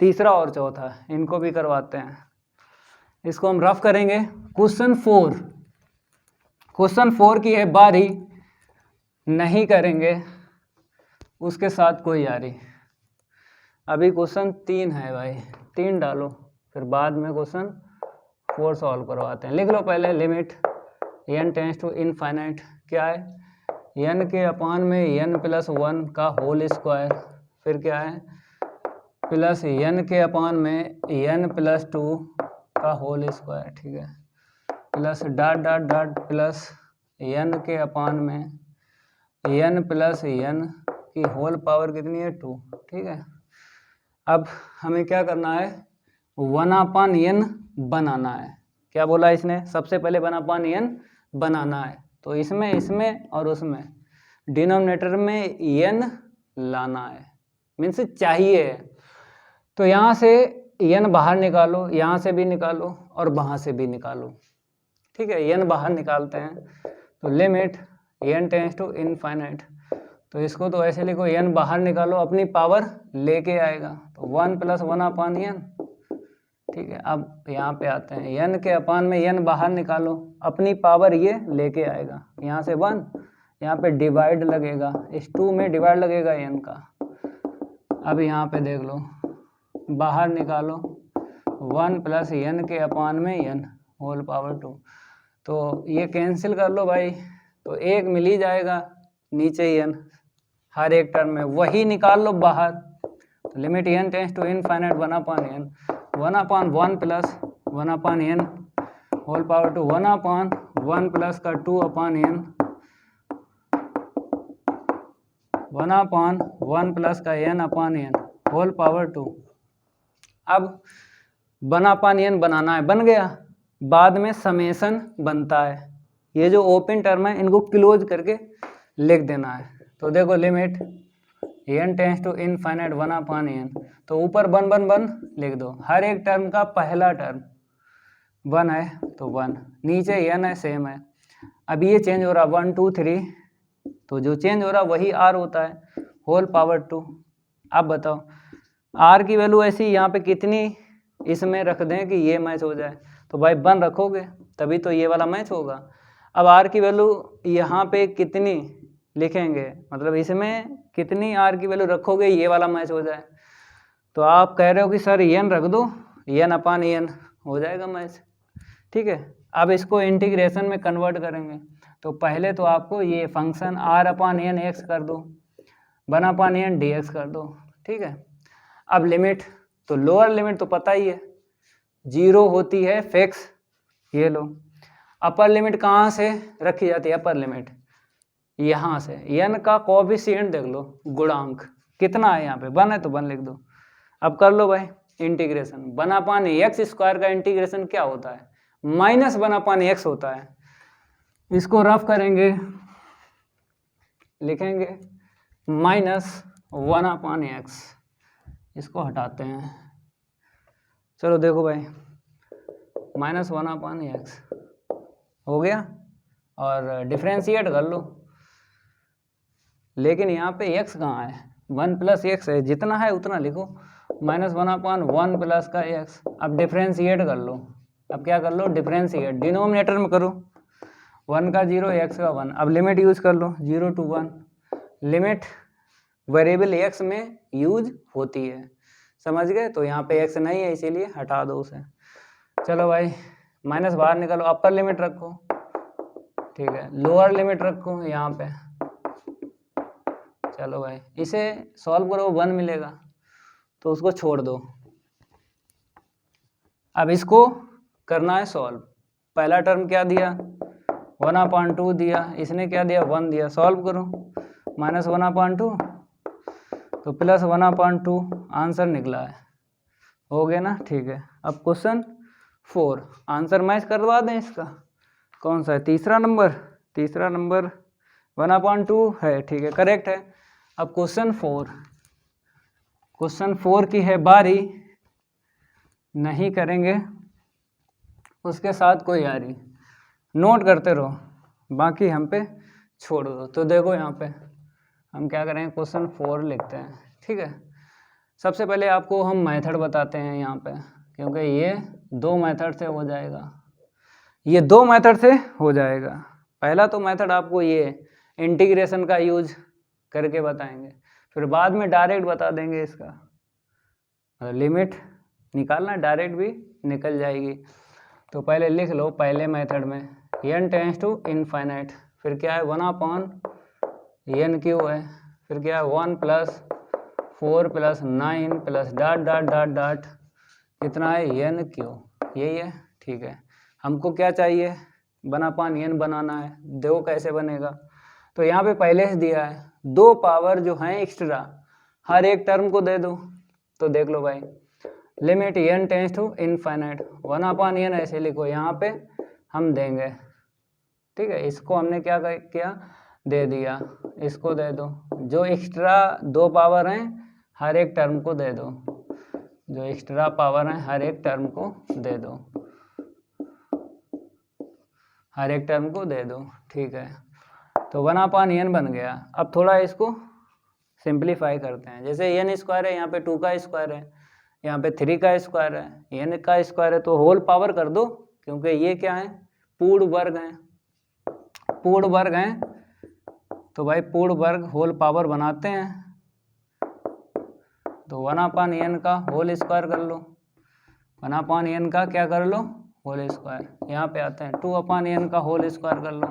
तीसरा और चौथा, इनको भी करवाते हैं। इसको हम रफ करेंगे। क्वेश्चन 4 की है बारी, नहीं करेंगे उसके साथ कोई यारी। अभी क्वेश्चन 3 है भाई, 3 डालो, फिर बाद में क्वेश्चन 4 सॉल्व करवाते हैं। लिख लो पहले, limit n tends to infinite क्या है, n के अपान में n प्लस 1 का होल स्क्वायर, फिर क्या है प्लस n के अपान में n प्लस 2 का होल स्क्वायर, ठीक है, plus dot dot dot plus n के अपान में n प्लस n की होल पावर कितनी है 2, ठीक है। अब हमें क्या करना है, 1/n बनाना है। क्या बोला इसने, सबसे पहले 1/n बनाना है, तो इसमें और उसमें डिनोमिनेटर में n लाना है, मीन्स चाहिए। तो यहाँ से n बाहर निकालो, यहाँ से भी निकालो और वहाँ से भी निकालो, ठीक है। n बाहर निकालते हैं, तो limit n tends to infinite, तो इसको तो ऐसे लिखो, n बाहर निकालो अपनी पावर लेके आएगा, तो 1 प्लस 1/n, ठीक है। अब यहाँ पे आते हैं, n के अपान में n बाहर निकालो, अपनी पावर ये लेके आएगा, यहाँ से 1, यहाँ पे डिवाइड लगेगा, इस 2 में डिवाइड लगेगा n का। अब यहाँ पे देख लो, बाहर निकालो 1 प्लस n के अपान में n होल पावर 2, तो ये कैंसिल कर लो भाई, तो 1 मिल ही जाएगा, नीचे ही n, हर एक टर्म में वही निकाल लो बाहर, तो limit n tends to infinite 1/n, 1/1 plus 1/n whole power 2, 1/1 plus का 2/n, 1/1 प्लस का n/n होल पावर 2। अब 1/n बनाना है, बन गया, बाद में समेसन बनता है। ये जो ओपन टर्म है इनको क्लोज करके लिख देना है। तो देखो limit n tends to infinite 1/n, तो ऊपर 1 1 1 लिख दो, हर एक टर्म का पहला टर्म 1 है तो 1, नीचे n है सेम है। अब ये चेंज हो रहा 1 2 3, तो जो चेंज हो रहा वही r होता है होल पावर 2। अब बताओ r की वैल्यू ऐसी यहाँ पे कितनी इसमें रख दें कि ये मैच हो जाए, तो भाई 1 रखोगे तभी तो ये वाला मैच होगा। अब r की वैल्यू यहाँ पे कितनी लिखेंगे, मतलब इसमें कितनी r की वैल्यू रखोगे ये वाला मैच हो जाए। तो आप कह रहे हो कि सर n रख दो, n/n हो जाएगा मैच, ठीक है। अब इसको इंटीग्रेशन में कन्वर्ट करेंगे, तो पहले तो आपको ये फंक्शन r/n x कर दो, 1/n dx कर दो, ठीक है। अब लिमिट, तो लोअर लिमिट तो पता ही है 0 होती है फिक्स, ये लो। अपर लिमिट कहाँ से रखी जाती है, अपर लिमिट यहाँ से, n का कोएफिशिएंट देख लो, गुणांक कितना है यहाँ पे 1 है तो 1 लिख दो। अब कर लो भाई इंटीग्रेशन, 1/x² का इंटीग्रेशन क्या होता है, -1/x होता है। इसको रफ करेंगे, लिखेंगे -1/x, इसको हटाते हैं। चलो देखो भाई -1/x हो गया, और डिफ्रेंशिएट कर लो, लेकिन यहाँ पे x कहाँ है, 1 + x है, जितना है उतना लिखो, -1/1 प्लस का x। अब डिफ्रेंशिएट कर लो, अब क्या कर लो डिफ्रेंशिएट, डिनोमिनेटर में करो, 1 का 0 x का 1। अब लिमिट यूज कर लो 0 to 1, लिमिट वेरिएबल x में यूज होती है, समझ गए। तो यहाँ पे x नहीं है इसीलिए हटा दो उसे। चलो भाई माइनस बाहर निकालो, अपर लिमिट रखो, ठीक है, लोअर लिमिट रखो यहाँ पे। चलो भाई इसे सॉल्व करो, 1 मिलेगा, तो उसको छोड़ दो। अब इसको करना है सॉल्व, पहला टर्म क्या दिया 1/2 दिया, इसने क्या दिया 1 दिया, सॉल्व करो, -1/2 तो +1/2, आंसर निकला है, हो गया ना, ठीक है। अब क्वेश्चन 4, आंसर मैच करवा दें इसका, कौन सा है, तीसरा नंबर 1/2 है, ठीक है, करेक्ट है। अब क्वेश्चन 4 की है बारी, नहीं करेंगे उसके साथ कोई यारी, नोट करते रहो, बाकी हम पे छोड़ दो। तो देखो यहाँ पे हम क्या करेंगे, क्वेश्चन 4 लिखते हैं, ठीक है। सबसे पहले आपको हम मेथड बताते हैं यहाँ पे, क्योंकि ये 2 मेथड से हो जाएगा, ये 2 मेथड से हो जाएगा। पहला तो मेथड आपको ये इंटीग्रेशन का यूज करके बताएंगे, फिर बाद में डायरेक्ट बता देंगे इसका, लिमिट निकालना डायरेक्ट भी निकल जाएगी। तो पहले लिख लो, पहले मेथड में n टेंस टू इनफाइनाइट, फिर क्या है 1/n³ है, फिर क्या है 1 + 4 + 9 plus dot dot dot dot, कितना है n³, यही है, ठीक है। हमको क्या चाहिए 1/n बनाना है, देखो कैसे बनेगा। तो यहाँ पे पहले से दिया है 2 पावर जो हैं एक्स्ट्रा, हर एक टर्म को दे दो। तो देख लो भाई, limit n tends to infinite 1/n ऐसे लिखो, यहाँ पे हम देंगे, ठीक है। इसको हमने क्या किया, दे दिया, इसको दे दो, जो एक्स्ट्रा 2 पावर हैं हर एक टर्म को दे दो, जो एक्स्ट्रा पावर हैं हर एक टर्म को दे दो, हर एक टर्म को दे दो, ठीक है। तो 1/n बन गया। अब थोड़ा इसको सिंप्लीफाई करते हैं, जैसे n² है, यहाँ पे 2 का स्क्वायर है, यहाँ पे 3 का स्क्वायर है, n का स्क्वायर है, तो होल पावर कर दो, क्योंकि ये क्या है पूर्ण वर्ग हैं, पूर्ण वर्ग हैं, तो भाई पूर्ण वर्ग होल पावर बनाते हैं। तो 1/n का होल स्क्वायर कर लो, 1/n का क्या कर लो होल स्क्वायर, यहाँ पे आते हैं 2/n का होल स्क्वायर कर लो,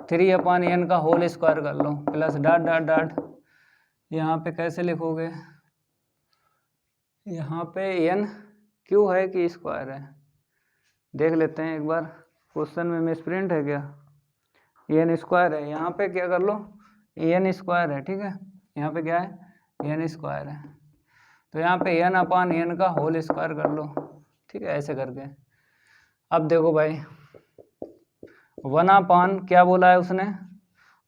3/n का होल स्क्वायर कर लो, प्लस डॉट डॉट डॉट, यहाँ पे कैसे लिखोगे, यहाँ पे n³ है कि स्क्वायर है, देख लेते हैं एक बार, क्वेश्चन में मिसप्रिंट है क्या, n² है, यहाँ पे क्या कर लो n² है, ठीक है, यहाँ पे क्या है n² है, तो यहाँ पे n/n का होल स्क्वायर कर लो, ठीक है, ऐसे करके। अब देखो भाई 1/, क्या बोला है उसने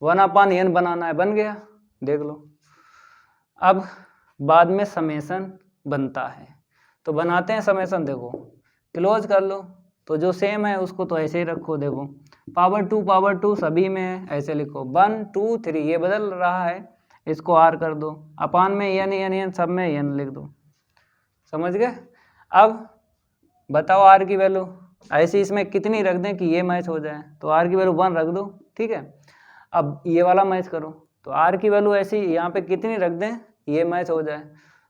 1/n बनाना है, बन गया, देख लो। अब बाद में समेसन बनता है, तो बनाते हैं समेसन, देखो क्लोज कर लो, तो जो सेम है उसको तो ऐसे ही रखो, देखो पावर टू सभी में है, ऐसे लिखो 1 2 3, ये बदल रहा है, इसको r कर दो, अपान में n सब में n लिख दो, समझ गए। अब बताओ r की वैल्यू, ऐसे इसमें कितनी रख दें कि ये मैच हो जाए, तो r की वैल्यू 1 रख दो, ठीक है। अब ये वाला मैच करो, तो r की वैल्यू ऐसी यहाँ पे कितनी रख दें ये मैच हो जाए,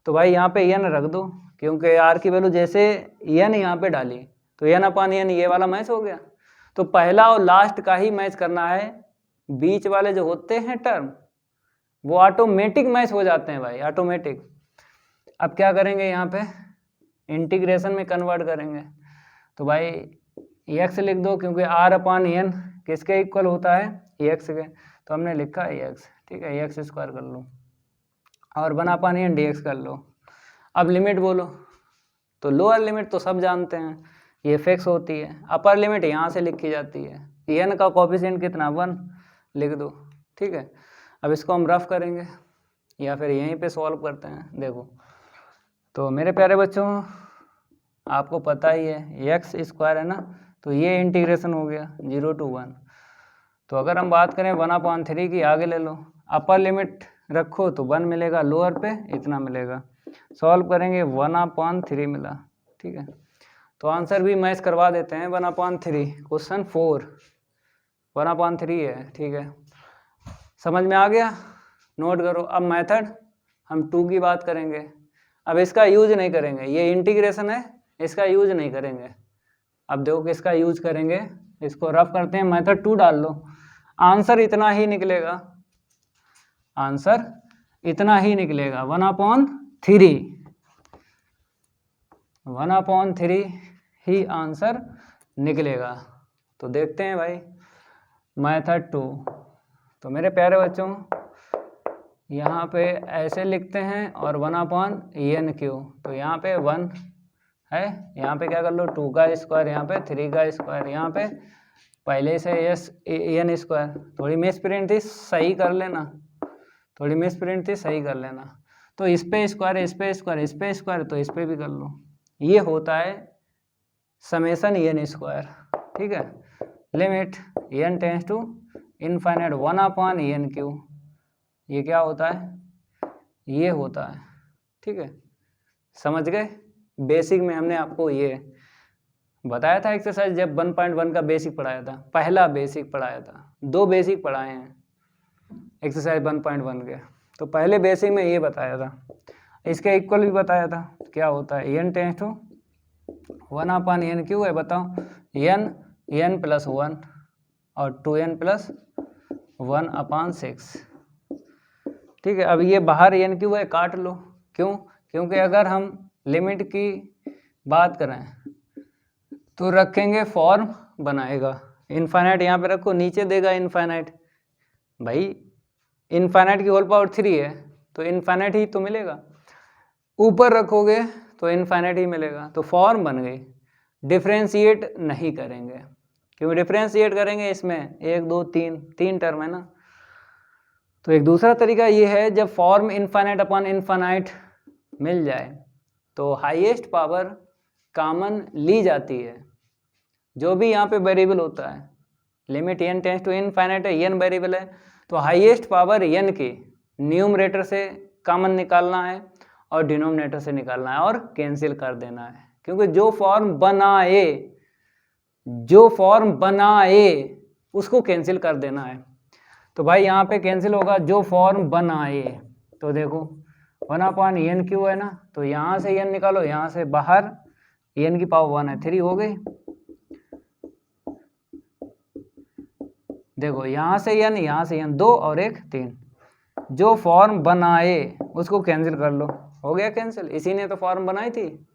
तो भाई यहाँ पे n रख दो, क्योंकि r की वैल्यू जैसे n यहाँ पे डाली तो n/n ये वाला मैच हो गया। तो पहला और लास्ट का ही मैच करना है, बीच वाले जो होते हैं टर्म वो ऑटोमेटिक मैच हो जाते हैं भाई, ऑटोमेटिक। अब क्या करेंगे, यहाँ पे इंटीग्रेशन में कन्वर्ट करेंगे, तो भाई x लिख दो, क्योंकि r/n किसके इक्वल होता है, x के, तो हमने लिखा x, ठीक है, x स्क्वायर कर लो और 1/n dx कर लो। अब लिमिट बोलो, तो लोअर लिमिट तो सब जानते हैं, ये फिक्स होती है, अपर लिमिट यहाँ से लिखी जाती है, n का कोफिशिएंट कितना 1 लिख दो, ठीक है। अब इसको हम रफ करेंगे या फिर यहीं पे सॉल्व करते हैं, देखो तो मेरे प्यारे बच्चों आपको पता ही है x स्क्वायर है ना, तो ये इंटीग्रेशन हो गया 0 to 1। तो अगर हम बात करें 1/3 की, आगे ले लो, अपर लिमिट रखो तो 1 मिलेगा, लोअर पे इतना मिलेगा, सॉल्व करेंगे 1/3 मिला, ठीक है। तो आंसर भी मैच करवा देते हैं, 1/3 क्वेश्चन 4 1/3 है, ठीक है, समझ में आ गया, नोट करो। अब मेथड हम 2 की बात करेंगे, अब इसका यूज नहीं करेंगे, ये इंटीग्रेशन है, इसका यूज नहीं करेंगे। अब देखो किसका यूज करेंगे, इसको रफ करते हैं, मेथड 2 डाल लो, आंसर इतना ही निकलेगा, आंसर इतना ही निकलेगा 1/3 ही आंसर निकलेगा। तो देखते हैं भाई मेथड 2। तो मेरे प्यारे बच्चों यहाँ पे ऐसे लिखते हैं और 1/n3, तो यहाँ पे 1 है, यहाँ पे क्या कर लो 2 का स्क्वायर, यहाँ पे 3 का स्क्वायर, यहाँ पे पहले से n स्क्वायर, थोड़ी मिस प्रिंट थी सही कर लेना, थोड़ी मिस प्रिंट थी सही कर लेना। तो इस पे स्क्वायर, इस पे स्क्वायर, इस पे स्क्वायर, तो इस पे भी कर लो, ये होता है समेसन n स्क्वायर, ठीक है। Limit n tends to infinite 1/n3, ये क्या होता है, ये होता है, ठीक है, समझ गए। बेसिक में हमने आपको ये बताया था एक्सरसाइज, जब 1.1 का बेसिक पढ़ाया था, पहला बेसिक पढ़ाया था, 2 बेसिक पढ़ाए हैं एक्सरसाइज 1.1 के, तो पहले बेसिक में ये बताया था, इसके इक्वल भी बताया था, क्या होता है n टेंस टू 1/n3 है, बताओ n+1 और 2n+1/6, ठीक है। अब ये बाहर n3 है, काट लो, क्यों, क्योंकि अगर हम लिमिट की बात करें तो रखेंगे फॉर्म बनाएगा, इनफाइनाइट यहाँ पे रखो, नीचे देगा इनफाइनाइट, भाई इनफाइनाइट की होल पावर 3 है तो इनफाइनाइट ही तो मिलेगा, ऊपर रखोगे तो इनफाइनाइट ही मिलेगा, तो फॉर्म बन गई। डिफ्रेंशिएट नहीं करेंगे, क्योंकि डिफ्रेंशिएट करेंगे इसमें 1 2 3 टर्म है ना। तो एक दूसरा तरीका ये है, जब फॉर्म इनफाइनाइट अपॉन इनफाइनाइट मिल जाए तो हाईएस्ट पावर कॉमन ली जाती है, जो भी यहाँ पे वेरिएबल होता है, limit n tends to infinite है, n वेरिएबल है, तो हाईएस्ट पावर n की न्यूमरेटर से कॉमन निकालना है और डिनोमिनेटर से निकालना है और कैंसिल कर देना है, क्योंकि जो फॉर्म बनाए उसको कैंसिल कर देना है। तो भाई यहाँ पे कैंसिल होगा जो फॉर्म बनाए, तो देखो 1/n3 है ना, तो यहाँ से n निकालो, यहाँ से बाहर n की पावर 1 है, 3 हो गई, देखो यहाँ से n, यहाँ से n, 2 और 1 3, जो फॉर्म बनाए उसको कैंसिल कर लो, हो गया कैंसिल, इसी ने तो फॉर्म बनाई थी।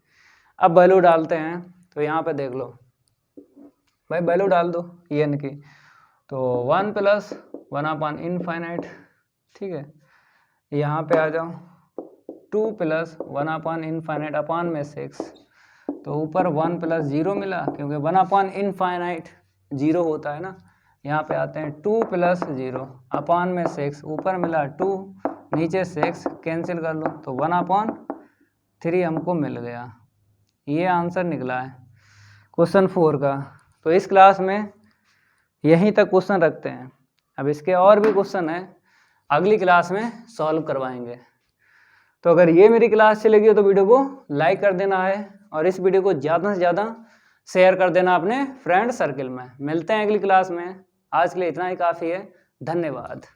अब वैल्यू डालते हैं, तो यहाँ पे देख लो भाई, वैल्यू डाल दो n की, तो 1+1/इनफाइनाइट, ठीक है, यहाँ पे आ जाओ 2+1/इनफाइनाइट अपान में 6, तो ऊपर 1+0 मिला, क्योंकि 1/इनफाइनाइट 0 होता है ना, यहाँ पे आते हैं 2 + 0 अपान में 6, ऊपर मिला 2, नीचे 6, कैंसिल कर लो तो 1/3 हमको मिल गया। ये आंसर निकला है क्वेश्चन 4 का। तो इस क्लास में यहीं तक क्वेश्चन रखते हैं। अब इसके और भी क्वेश्चन हैं, अगली क्लास में सॉल्व करवाएंगे। तो अगर ये मेरी क्लास अच्छी लगी हो तो वीडियो को लाइक कर देना है और इस वीडियो को ज़्यादा से ज़्यादा शेयर कर देना अपने फ्रेंड सर्किल में। मिलते हैं अगली क्लास में। आज के लिए इतना ही काफ़ी है। धन्यवाद।